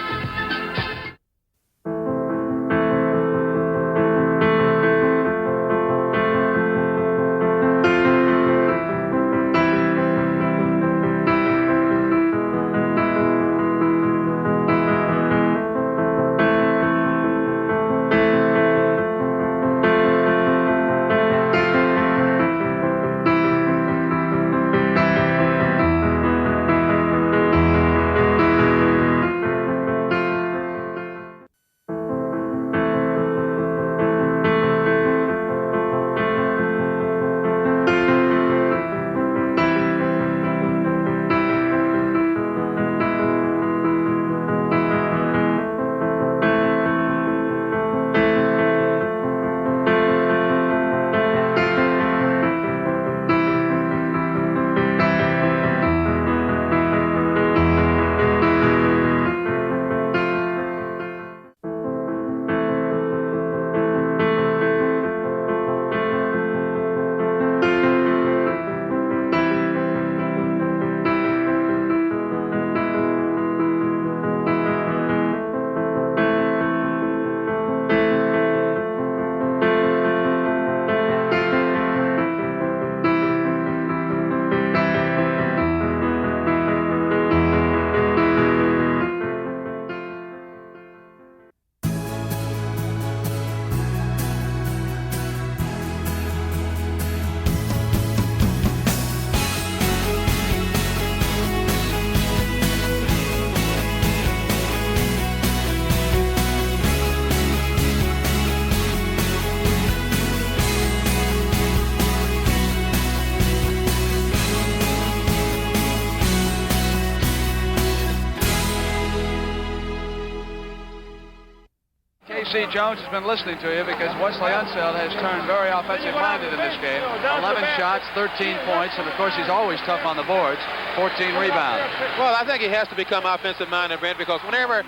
K.C. Jones has been listening to you because Wesley Unseld has turned very offensive-minded in this game. 11 shots, 13 points, and of course he's always tough on the boards. 14 rebounds. Well, I think he has to become offensive-minded, Brent, because whenever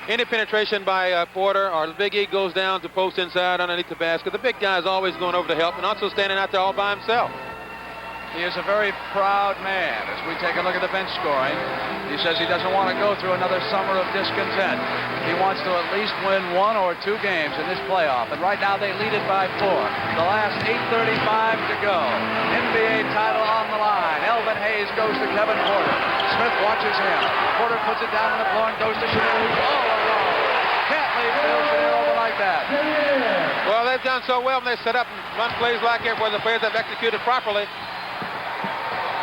any penetration by Porter or the Big E goes down to post inside underneath the basket, the big guy is always going over to help and also standing out there all by himself. He is a very proud man as we take a look at the bench scoring. He says he doesn't want to go through another summer of discontent. He wants to at least win 1 or 2 games in this playoff. And right now they lead it by 4. The last 8:35 to go. NBA title on the line. Elvin Hayes goes to Kevin Porter. Smith watches him. Porter puts it down on the floor and goes to Chenier, who's all alone. Can't leave Phil Chenier over like that. Well, they've done so well when they set up and run plays like it where the players have executed properly.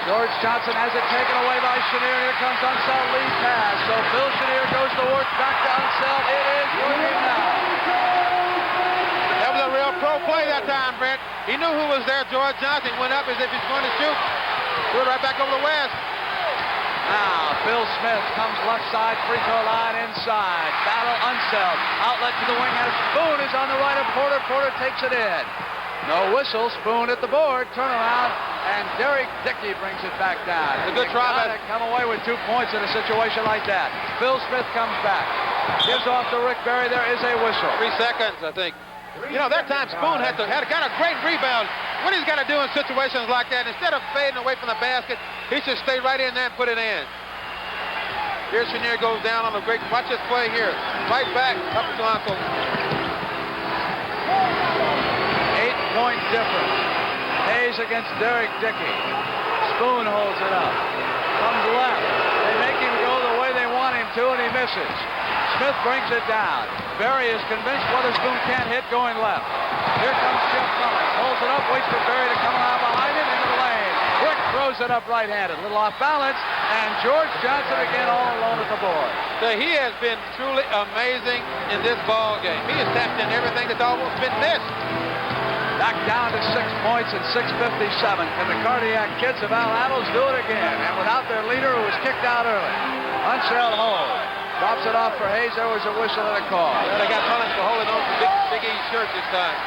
George Johnson has it taken away by Chenier. Here comes Unseld, lead pass. So Phil Chenier goes to work, back to Unseld. It is working now. That was a real pro play that time, Brent. He knew who was there. George Johnson went up as if he's going to shoot. Threw it right back over the West. Now, Phil Smith comes left side, free throw line inside. Battle Unseld. Outlet to the wing as Spoon is on the right of Porter. Porter takes it in. No whistle. Spoon at the board. Turn around. And Derek Dickey brings it back down. A good try. To come away with 2 points in a situation like that. Phil Smith comes back. Gives off to Rick Barry. There is a whistle. 3 seconds, I think. You know, that time Spoon got a great rebound. What he's got to do in situations like that, instead of fading away from the basket, he should stay right in there and put it in. Here Chenier goes down on a great, watch this play here. Right back, up to Uncle. 8-point difference. Hayes against Derek Dickey. Spoon holds it up. Comes left. They make him go the way they want him to, and he misses. Smith brings it down. Barry is convinced Weatherspoon can't hit going left. Here comes Jeff Mullins. Holds it up, waits for Barry to come around behind him into the lane. Rick throws it up right-handed. A little off balance, And George Johnson again all alone at the board. So he has been truly amazing in this ball game. He has tapped in everything that's almost been missed. Back down to 6 points and 6:57. Can the Cardiac Kids of Al Adels do it again? And without their leader who was kicked out early. Unseld hold. Drops it off for Hayes. There was a whistle and a call. Well, they got Mullins for holding on to Big E's shirt this time.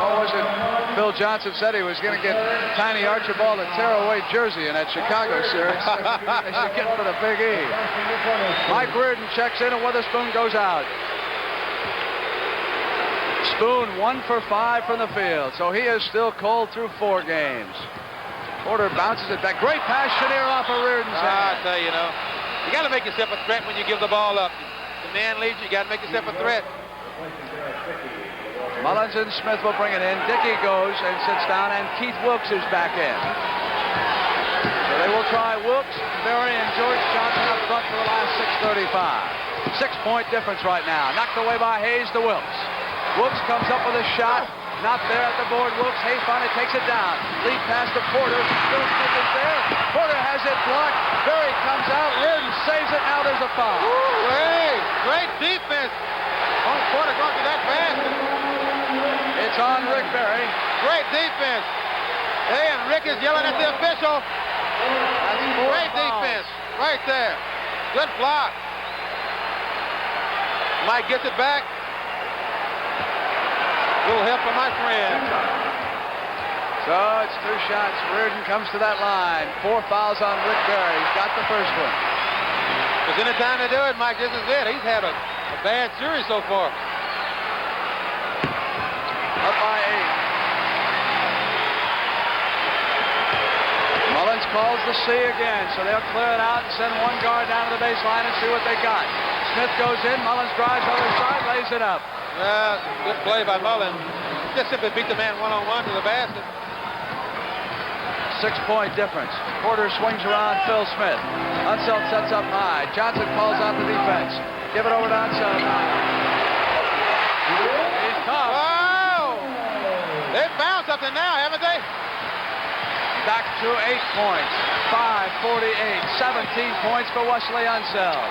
What was it? Bill Johnson said he was going to get Tiny Archibald a tearaway jersey in that Chicago series. They should get for the Big E. Mike Reardon checks in and Witherspoon goes out. Spoon 1 for 5 from the field, so he is still cold through 4 games. Porter bounces it back. Great pass, Chenier off of Reardon's hand. I tell you, you got to make yourself a threat when you give the ball up. The man leads you got to make yourself a threat. Mullins and Smith will bring it in. Dickey goes and sits down, and Keith Wilkes is back in. So they will try Wilkes, Berry, and George Johnson up front for the last 6:35. 6-point difference right now. Knocked away by Hayes to Wilkes. Wilkes comes up with a shot. Not there at the board. Wilkes, Hayes finally takes it down. Lead pass to Porter. Bill Smith is there. Porter has it blocked. Berry comes out. Reardon saves it. Now there's a foul. Great defense. Oh, Porter going to that basket. It's on Rick Berry. Great defense. Hey, and Rick is yelling at the official. Great defense. Right there. Good block. Mike gets it back. Little help from my friend. So it's 2 shots. Reardon comes to that line. 4 fouls on Rick Berry. He's got the first one. There's any time to do it, Mike. This is it. He's had a bad series so far. Up by 8. Mullins calls the C again, so they'll clear it out and send one guard down to the baseline and see what they got. Smith goes in. Mullins drives other side, lays it up. Good play by Mullins. Just simply beat the man one-on-one to the basket. 6-point difference. Porter swings around Phil Smith. Unseld sets up high. Johnson calls out the defense. Give it over to Unseld now. He's tough. Oh! They found something now, haven't they? Back to 8 points. 5:48. 17 points for Wesley Unseld.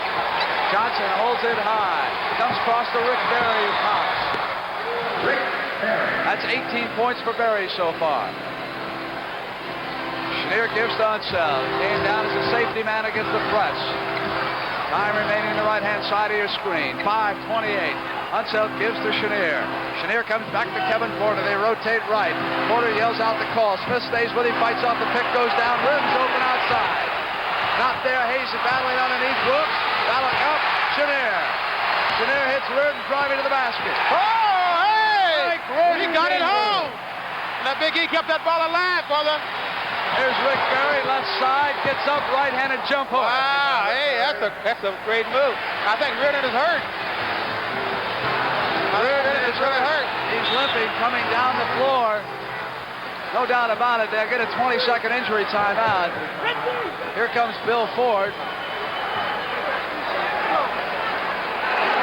Johnson holds it high. Comes across to Rick Berry, who pops. That's 18 points for Berry so far. Chenier gives to Unseld. Came down as a safety man against the press. Time remaining on the right-hand side of your screen. 5:28. Unseld gives to Chenier. Chenier comes back to Kevin Porter. They rotate right. Porter yells out the call. Smith stays with him, fights off the pick, goes down. Rims open outside. Not there. Hayes is battling underneath. Brooks. Battling up. Chenier. Chenier hits Reardon, driving to the basket. Oh, hey! He got it home. And that Big E kept that ball alive for them. Here's Rick Berry, left side, gets up, right-handed jump hook. Wow, hey, that's a great move. I think Reardon is hurt. Reardon is really hurt. He's limping, coming down the floor. No doubt about it. They'll get a 20-second injury timeout. Here comes Bill Ford.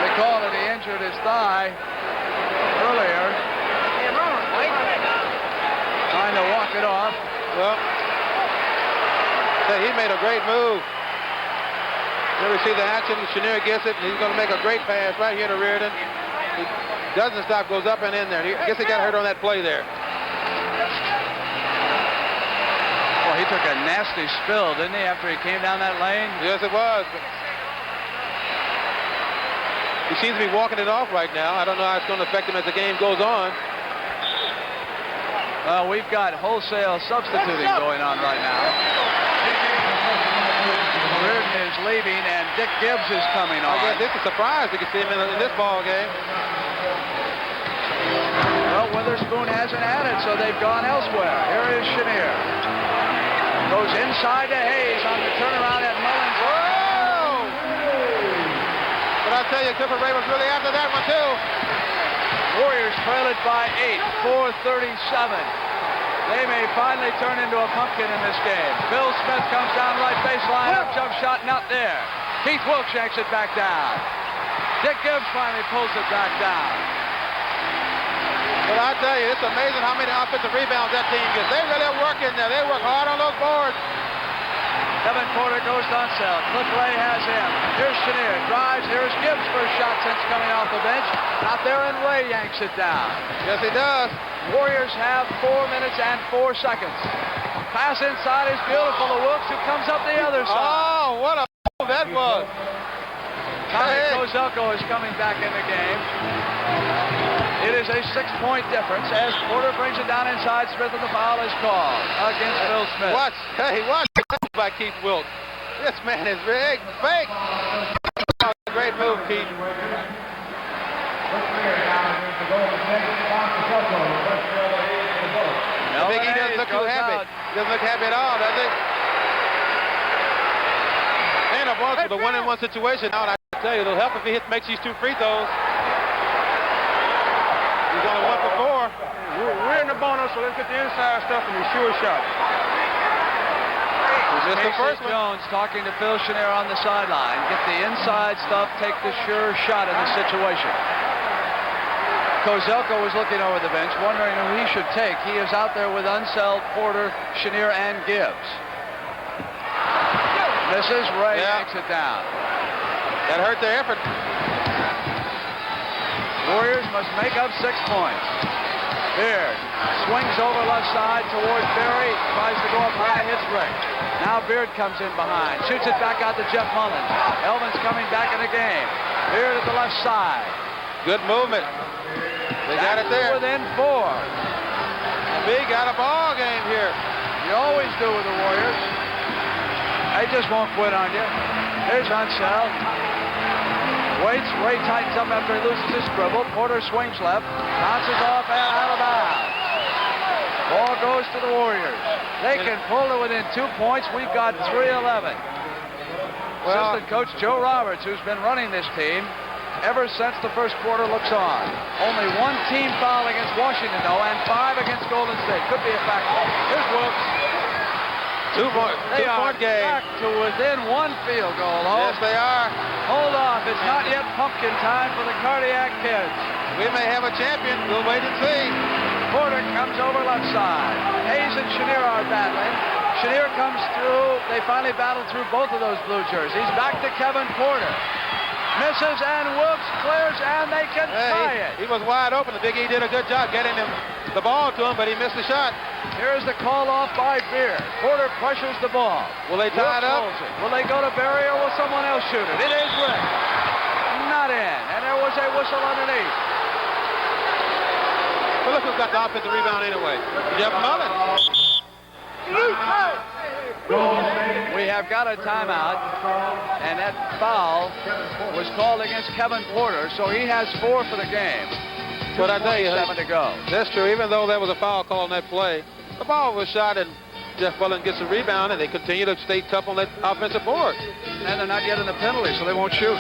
They call that he injured his thigh earlier. Trying to walk it off. Well, he made a great move. You ever see the action? Chenier gets it. He's going to make a great pass right here to Reardon. He doesn't stop, goes up and in there. I guess he got hurt on that play there. Well, he took a nasty spill, didn't he, after he came down that lane? Yes, it was. He seems to be walking it off right now. I don't know how it's going to affect him as the game goes on. Well, we've got wholesale substituting going on right now. Reardon is leaving, and Dick Gibbs is coming on. I guess it's a surprise we could see him in this ball game. Well, Witherspoon hasn't had it, so they've gone elsewhere. Here is Chenier. Goes inside to Hayes on the turnaround at Mullins. Oh! But I tell you, Clifford Ray was really after that one, too. Warriors trail it by 8, 4:37. They may finally turn into a pumpkin in this game. Bill Smith comes down right baseline, up jump shot, not there. Keith Wilkes yanks it back down. Dick Gibbs finally pulls it back down. Well, I tell you, it's amazing how many offensive rebounds that team gets. They really work in there. They work hard on those boards. Kevin Porter goes to Unseld. Cliff Ray has him. Here's Chenier. Drives. Here's Gibbs for a shot since coming off the bench. Not there, and Ray yanks it down. Yes, he does. Warriors have 4 minutes and 4 seconds. Pass inside is beautiful to Wilkes, who comes up the other side. Oh, what a that was. Tommy Kozelko is coming back in the game. It is a 6-point difference as Porter brings it down inside Smith, and the foul is called against Phil Smith. Watch by Keith Wilkes. This man is big, fake. Great move, Keith. Big E doesn't look too happy. Doesn't look happy at all, does he? And a ball with a 1-on-1 situation. Now, I tell you, it'll help if he makes these 2 free throws. He's only 1 for 4. We're in the bonus, so let's get the inside stuff and the sure shot. Missed the first one. Jones talking to Phil Chenier on the sideline. Get the inside stuff, take the sure shot in the situation. Kozelko was looking over the bench, wondering who he should take. He is out there with Unseld, Porter, Chenier, and Gibbs. Misses. Ray takes it down. That hurt their effort. Warriors must make up 6 points. Beard swings over left side towards Berry. Tries to go up high, hits Rick. Now Beard comes in behind. Shoots it back out to Jeff Mullins. Elvin's coming back in the game. Beard at the left side. Good movement. They got it there. Within 4. Big got a ball game here. You always do with the Warriors. They just won't quit on you. There's Unseld. Waits. Ray tightens up after he loses his dribble. Porter swings left. Bounces off and out of bounds. Ball goes to the Warriors. They can pull it within 2 points. We've got 3-11. Assistant coach Joe Roberts, who's been running this team ever since the first quarter, looks on. Only 1 team foul against Washington, though, and 5 against Golden State. Could be a factor. Here's Wilkes. 2-point game. Back to within 1 field goal. Yes, they are. Hold off. It's not yet pumpkin time for the Cardiac kids. We may have a champion. We'll wait and see. Porter comes over left side. Hayes and Chenier are battling. Chenier comes through. They finally battle through both of those blue jerseys. Back to Kevin Porter. Misses, and Wilkes clears, and they can tie it. He was wide open. The Big E did a good job getting the ball to him, but he missed the shot. Here's the call off by Beard. Porter pressures the ball. Will they tie it up? Will they go to Berry, or will someone else shoot it? It is Rick. Not in, and there was a whistle underneath. Well, look who's got the offensive rebound anyway. Jeff Mullins. We have got a timeout, and that foul was called against Kevin Porter, so he has 4 for the game. But I tell you, 7 to go. That's true. Even though there was a foul call on that play, the ball was shot, and Jeff Mullins gets a rebound, and they continue to stay tough on that offensive board. And they're not getting the penalty, so they won't shoot.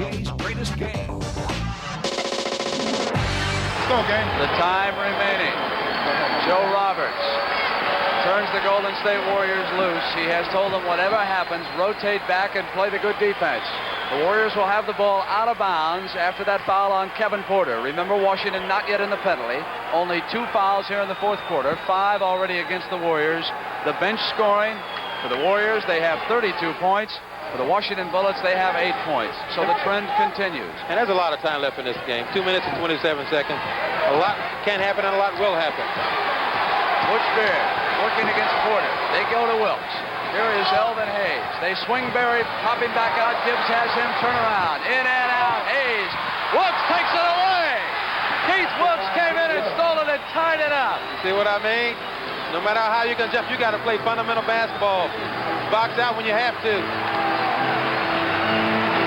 NBA's greatest game. Let's go, gang. The time remaining. Joe Roberts turns the Golden State Warriors loose. He has told them whatever happens, rotate back and play the good defense. The Warriors will have the ball out of bounds after that foul on Kevin Porter. Remember, Washington not yet in the penalty. Only 2 fouls here in the fourth quarter. 5 already against the Warriors. The bench scoring for the Warriors, they have 32 points. For the Washington Bullets, they have 8 points. So the trend continues. And there's a lot of time left in this game. 2 minutes and 27 seconds. A lot can happen and a lot will happen. Butch Beard working against Porter. They go to Wilkes. Here is Elvin Hayes. They swing Berry, popping back out. Gibbs has him turn around. In and out. Hayes. Wilkes takes it away. Keith Wilkes came in and stole it and tied it up. See what I mean? No matter how you can jump, you got to play fundamental basketball. Box out when you have to.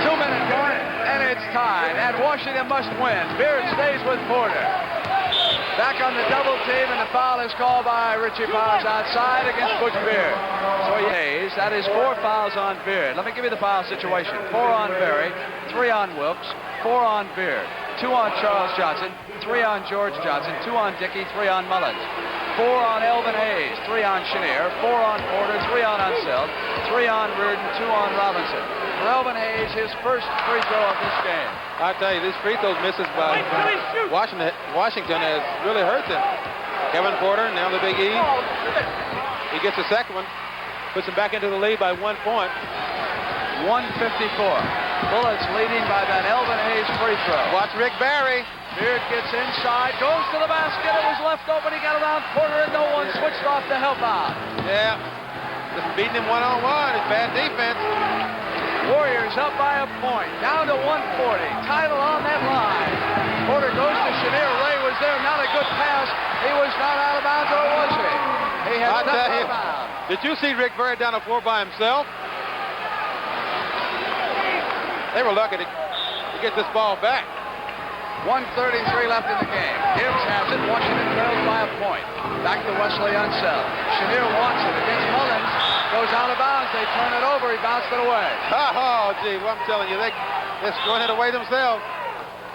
2-minute mark, and it's tied. And Washington must win. Beard stays with Porter. Back on the double team, and the foul is called by Richie Powers outside against Butch Beard. So Hayes, that is 4 fouls on Beard. Let me give you the foul situation. 4 on Berry, 3 on Wilkes, 4 on Beard, 2 on Charles Johnson, 3 on George Johnson, 2 on Dickey, 3 on Mullins, 4 on Elvin Hayes, 3 on Chenier, 4 on Porter, 3 on Unseld, 3 on Reardon, 2 on Robinson. For Elvin Hayes, his first free throw of this game. I tell you, these free throws misses by Washington has really hurt them. Kevin Porter, now the Big E. He gets the second one, puts him back into the lead by 1 point. 154. Bullets leading by that Elvin Hayes free throw. Watch Rick Barry. Beard gets inside, goes to the basket. It was left open. He got around Porter, and no one switched off to help out. Yeah, just beating him one-on-one. It's bad defense. Warriors up by a point, down to 140. Title on that line. Porter goes to Chenier. Ray was there, not a good pass. He was not out of bounds, or was he? He had I'll tell you, out of bounds. did you see Rick Barry down the floor by himself? They were lucky to get this ball back. 1:33 left in the game. Gibbs has it. Washington trails by a point. Back to Wesley Unseld. Chenier wants it against Mullins. Goes out of bounds. They turn it over. He bounced it away. Oh, gee, well, I'm telling you, they're throwing it away themselves.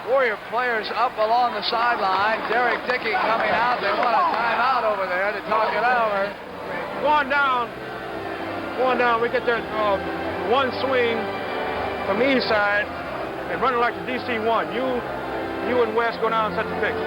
Warrior players up along the sideline. Derek Dickey coming out. They want a timeout over there to talk it over. Going down. We get that one swing from the east side and running like the DC-1. You and West go down and set the fix.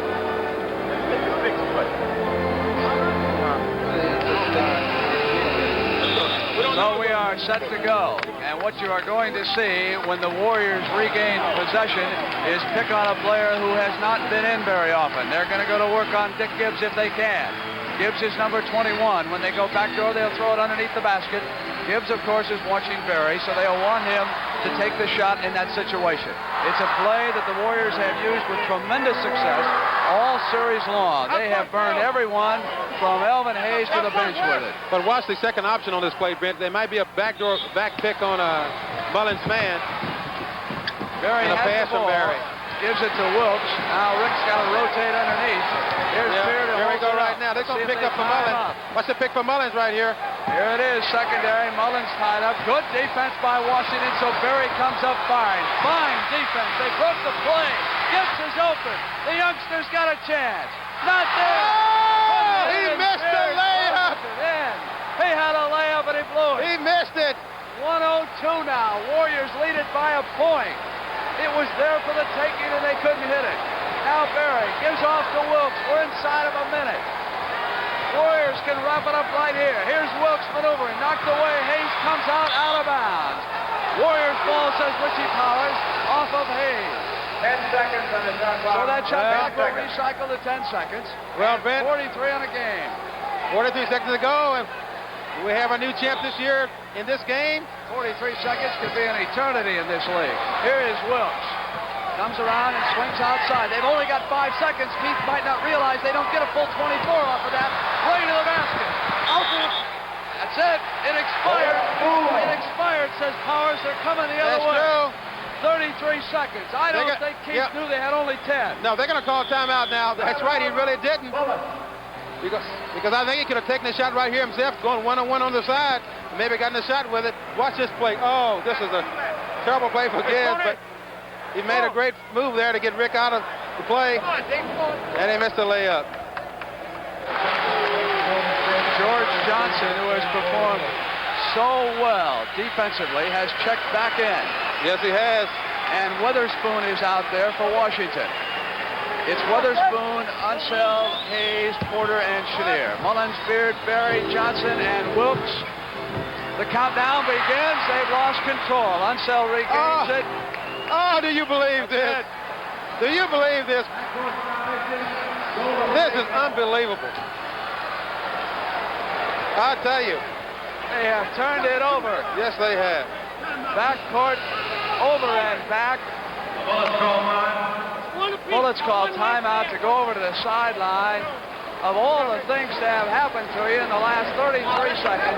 So we are set to go. And what you are going to see when the Warriors regain possession is pick on a player who has not been in very often. They're going to go to work on Dick Gibbs if they can. Gibbs is number 21. When they go backdoor, they'll throw it underneath the basket. Gibbs, of course, is watching Berry, so they'll want him to take the shot in that situation. It's a play that the Warriors have used with tremendous success all series long. They have burned everyone from Elvin Hayes to the bench with it. But watch the second option on this play, Brent. There might be a back pick on Mullins' man. Berry and a pass has the ball. from Berry. Gives it to Wilkes. Now Rick's got to rotate underneath. Here's Beard. Here we go right now. They're going to pick up for Mullins. Watch the pick for Mullins right here. Here it is, secondary. Mullins tied up. Good defense by Washington, so Berry comes up fine. Fine defense. They broke the play. Gibbs is open. The youngster's got a chance. Not there. Oh, he missed the layup. He had a layup, and he blew it. He missed it. 102 now. Warriors lead it by a point. It was there for the taking, and they couldn't hit it. Now Berry gives off to Wilkes. We're inside of a minute. Warriors can wrap it up right here. Here's Wilkes maneuvering. Knocked away. Hayes comes out of bounds. Warriors ball, says Richie Powers, off of Hayes. 10 seconds on the shot clock. So that shot clock will recycle to 10 seconds. Well, Ben, 43 on a game. 43 seconds to go, and we have a new champ this year in this game. 43 seconds could be an eternity in this league. Here is Wilkes. Comes around and swings outside. They've only got 5 seconds. Keith might not realize they don't get a full 24 off of that. Right to the basket. That's it. It expired. It expired, says Powers. They're coming the other way. True. 33 seconds. I don't think Keith knew they had only 10. No, they're going to call timeout now. That's right. He really didn't. Because I think he could have taken the shot right here himself, going one-on-one on the side, and maybe gotten a shot with it. Watch this play. Oh, this is a terrible play for Gibbs, but He made a great move there to get Rick out of the play, and he missed a layup. George Johnson, who has performed so well defensively, has checked back in. Yes, he has. And Witherspoon is out there for Washington. It's Witherspoon, Unseld, Hayes, Porter, and Chenier. Mullins, Beard, Berry, Johnson, and Wilkes. The countdown begins. They've lost control. Unseld regains it. Oh, do you believe this? Do you believe this? This is unbelievable. I tell you. They have turned it over. Yes, they have. Backcourt, over and back. Bullets call timeout to go over to the sideline. Of all the things to have happened to you in the last 33 seconds,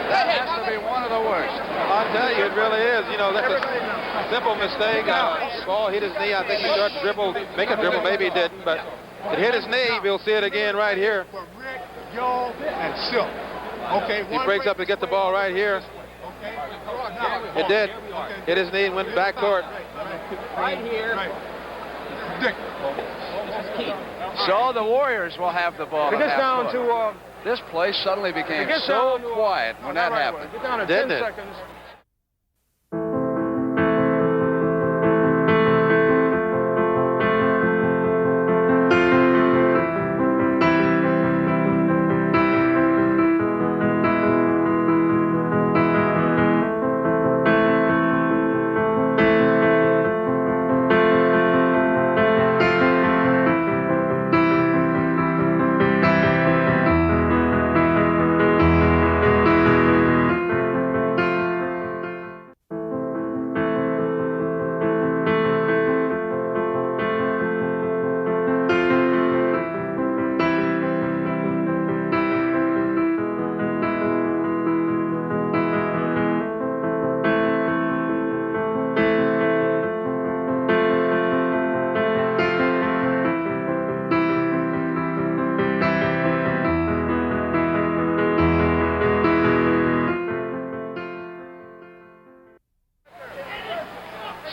that has to be one of the worst. I tell you, it really is. You know, that's a simple mistake. Ball hit his knee. I think he started to dribble, make a dribble. Maybe he didn't, but it hit his knee. We'll see it again right here. And Silk. Okay. He breaks up to get the ball right here. It did. Hit his knee and went backcourt. Right here. So the Warriors will have the ball. It gets down to this place suddenly became so quiet when that happened. Get down to Didn't 10 it? seconds.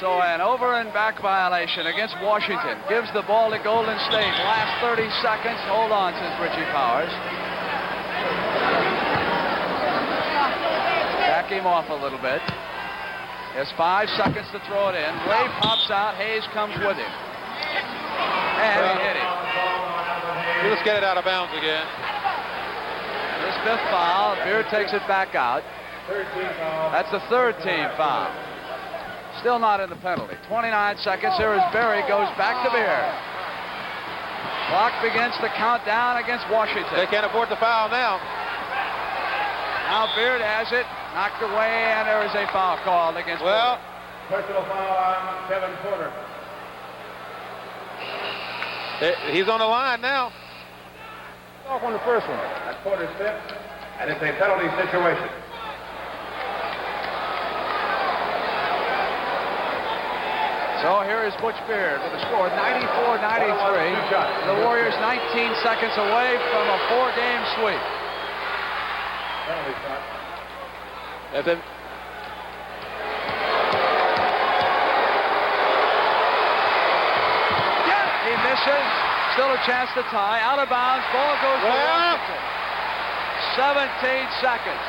So an over and back violation against Washington. Gives the ball to Golden State. Last 30 seconds. Hold on, says Richie Powers. Back him off a little bit. There's 5 seconds to throw it in. Ray pops out. Hayes comes with him. And he hit him. Let's get it out of bounds again. His 5th foul. Beard takes it back out. That's the 3rd team foul. Still not in the penalty. 29 seconds. Here is Berry. Goes back to Beard. Clock begins to count down against Washington. They can't afford the foul now. Now Beard has it. Knocked away, and there is a foul called against Porter. Personal foul on Kevin Porter. He's on the line now. Off on the first one. That's Porter's 5th, and it's a penalty situation. So here is Butch Beard with a score 94-93. The Warriors 19 seconds away from a 4-game sweep. That's it. He misses. Still a chance to tie. Out of bounds. Ball goes to Washington. 17 seconds.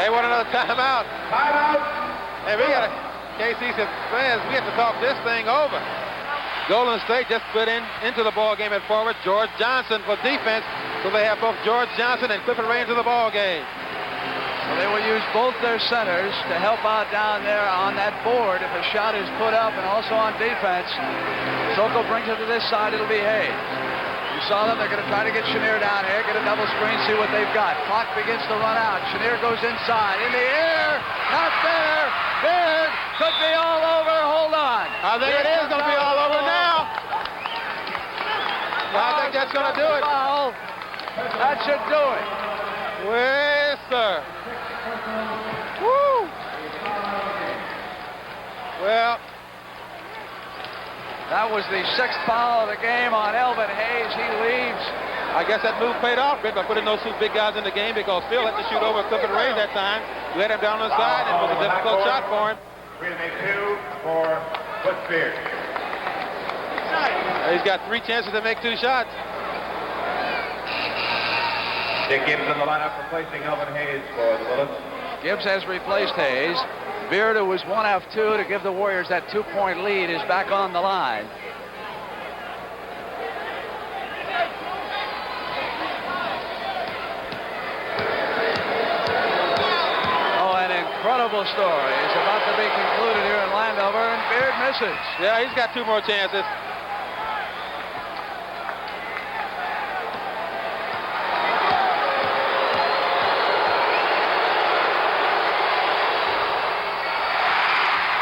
They want another timeout. And we got to, KC said, fans, we have to talk this thing over. Golden State just put into the ball game at forward George Johnson for defense. So they have both George Johnson and Clifford Ray into the ball game. So they will use both their centers to help out down there on that board if a shot is put up, and also on defense. Sokol brings it to this side. It'll be Hayes. You saw them. They're going to try to get Chenier down here, get a double screen, see what they've got. Clock begins to run out. Chenier goes inside. In the air. Not there. Beard could be all over. Hold on. I think it is going to be all over now. I think that's going to do it. Foul. That should do it. Yes, sir. Woo. Well, that was the 6th foul of the game on Elvin Hayes. He leaves. I guess that move paid off, Rick, by putting those 2 big guys in the game, because Phil had to shoot over Clifford Ray that time. We had him down on the side, and it was a difficult shot for him. Beard. He's got 3 chances to make 2 shots. Dick Gibbs in the lineup replacing Elvin Hayes for the Bullets. Gibbs has replaced Hayes. Beard, who was 1 of 2 to give the Warriors that 2-point lead, is back on the line. Oh, an incredible story is about to be concluded here in Landover, and Beard misses. Yeah, he's got 2 more chances.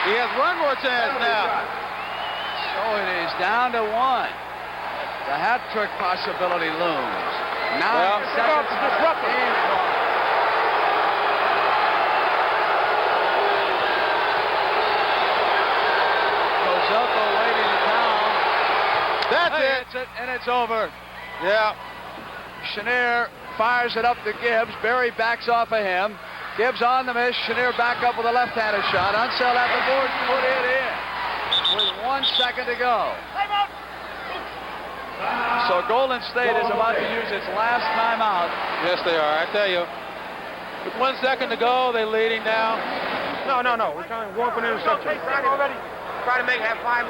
He has 1 more chance now. So it is down to 1. The hat trick possibility looms. 9 seconds to disrupt the game clock. Kozelko waiting to count. That's Hey, it. And it's over. Yeah. Chenier fires it up to Gibbs. Berry backs off of him. Gibbs on the miss. Chenier back up with a left-handed shot. Unseld at the board, put it in with 1 second to go. So Golden State is about to use its last timeout. Yes, they are. I tell you. With 1 second to go, they're leading now. No. We're trying to warp an interception. Try to make it have 5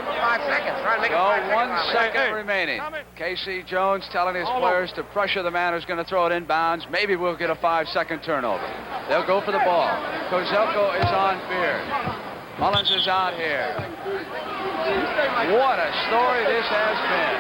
seconds. Try to make it 5 So 1 seconds. second remaining. Casey Jones telling his players to pressure the man who's going to throw it inbounds. Maybe we'll get a 5-second turnover. They'll go for the ball. Kozelko is on Beard. Mullins is out here. What a story this has been.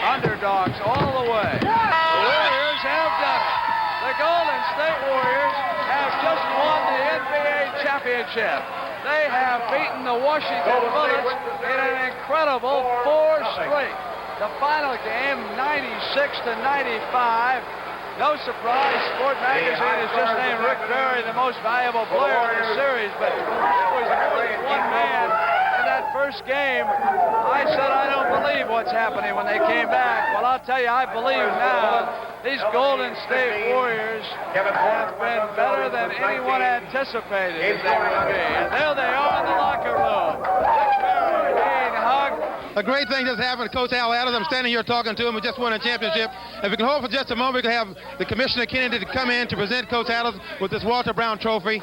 Underdogs all the way. The Warriors have done it. The Golden State Warriors have just won the NBA championship. They have beaten the Washington Bullets in an incredible 4 straight. The final game, 96-95. No surprise, Sport Magazine has just named Rick Barry the most valuable player in the series, but it was only 1 man in that first game. I said I don't believe what's happening when they came back. Well, I'll tell you, I believe now. These Golden State Warriors have been better than anyone anticipated they would be. And there they are in the locker room. Rick Barry being hugged. A great thing just happened to Coach Al Adams. I'm standing here talking to him. We just won a championship. If we can hold for just a moment, we can have the Commissioner Kennedy to come in to present Coach Adams with this Walter Brown Trophy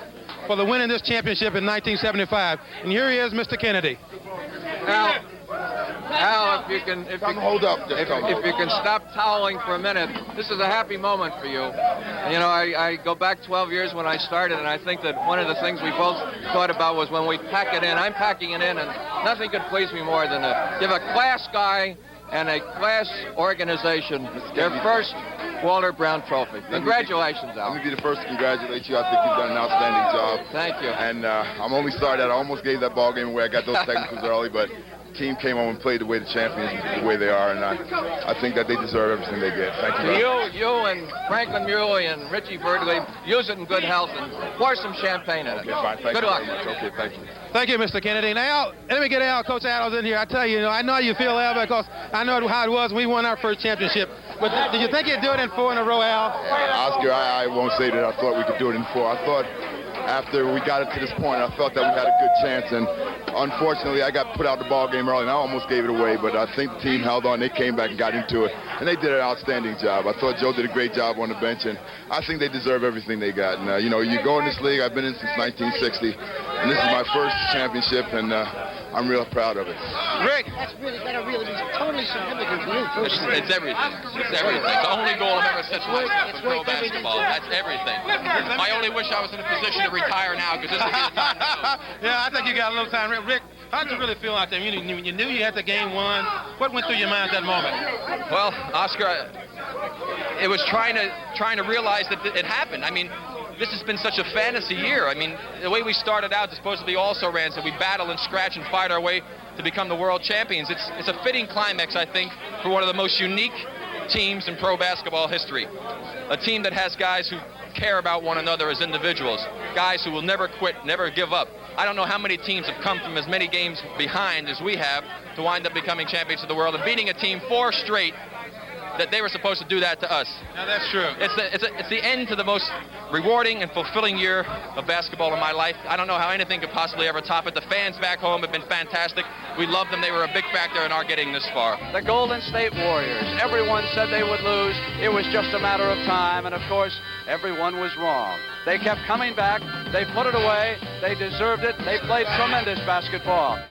for the winning this championship in 1975. And here he is, Mr. Kennedy. Now, Al, if you can stop toweling for a minute, this is a happy moment for you. You know, I go back 12 years when I started, and I think that one of the things we both thought about was when we pack it in. I'm packing it in, and nothing could please me more than to give a class guy and a class organization their first Walter Brown Trophy. Congratulations, Al. Let me be the first to congratulate you. I think you've done an outstanding job. Thank you. And I'm only sorry that I almost gave that ball game away. I got those technicals early, but the team came home and played the way the champions, the way they are, and I think that they deserve everything they get. Thank you. You and Franklin Muley and Richie Birdley, use it in good health and pour some champagne in it. Okay, fine. Thank good you luck. very much. Okay, thank you. Thank you, Mr. Kennedy. Now, let me get Al, Coach Adams in here. I tell you, I know how you feel, Al, because I know how it was when we won our first championship. But did you think you'd do it in 4 in a row, Al? Oscar, I won't say that I thought we could do it in 4. I thought after we got it to this point, I felt that we had a good chance, and unfortunately, I got put out the ball game early, and I almost gave it away, but I think the team held on. They came back and got into it, and they did an outstanding job. I thought Joe did a great job on the bench, and I think they deserve everything they got. And, you know, you go in this league, I've been in since 1960, and this is my first championship, and I'm real proud of it. Rick. That's really got to really be totally significant for you. It's everything. It's everything. The only goal I've ever set to myself in pro basketball. That's everything. I only wish I was in a position to retire now, because this would be the time to do it. Yeah, I think you got a little time. Rick, how did you really feel out there? You knew you had the game won. What went through your mind at that moment? Well, Oscar, it was trying to realize that it happened. I mean, this has been such a fantasy year. I mean, the way we started out, supposedly also ran, so we battled and scratched and fight our way to become the world champions. It's a fitting climax, I think, for one of the most unique teams in pro basketball history. A team that has guys who care about one another as individuals, guys who will never quit, never give up. I don't know how many teams have come from as many games behind as we have to wind up becoming champions of the world and beating a team 4 straight that they were supposed to do that to us. Now, that's true. It's the end to the most rewarding and fulfilling year of basketball in my life. I don't know how anything could possibly ever top it. The fans back home have been fantastic. We love them. They were a big factor in our getting this far. The Golden State Warriors. Everyone said they would lose. It was just a matter of time, and of course, everyone was wrong. They kept coming back. They put it away. They deserved it. They played tremendous basketball.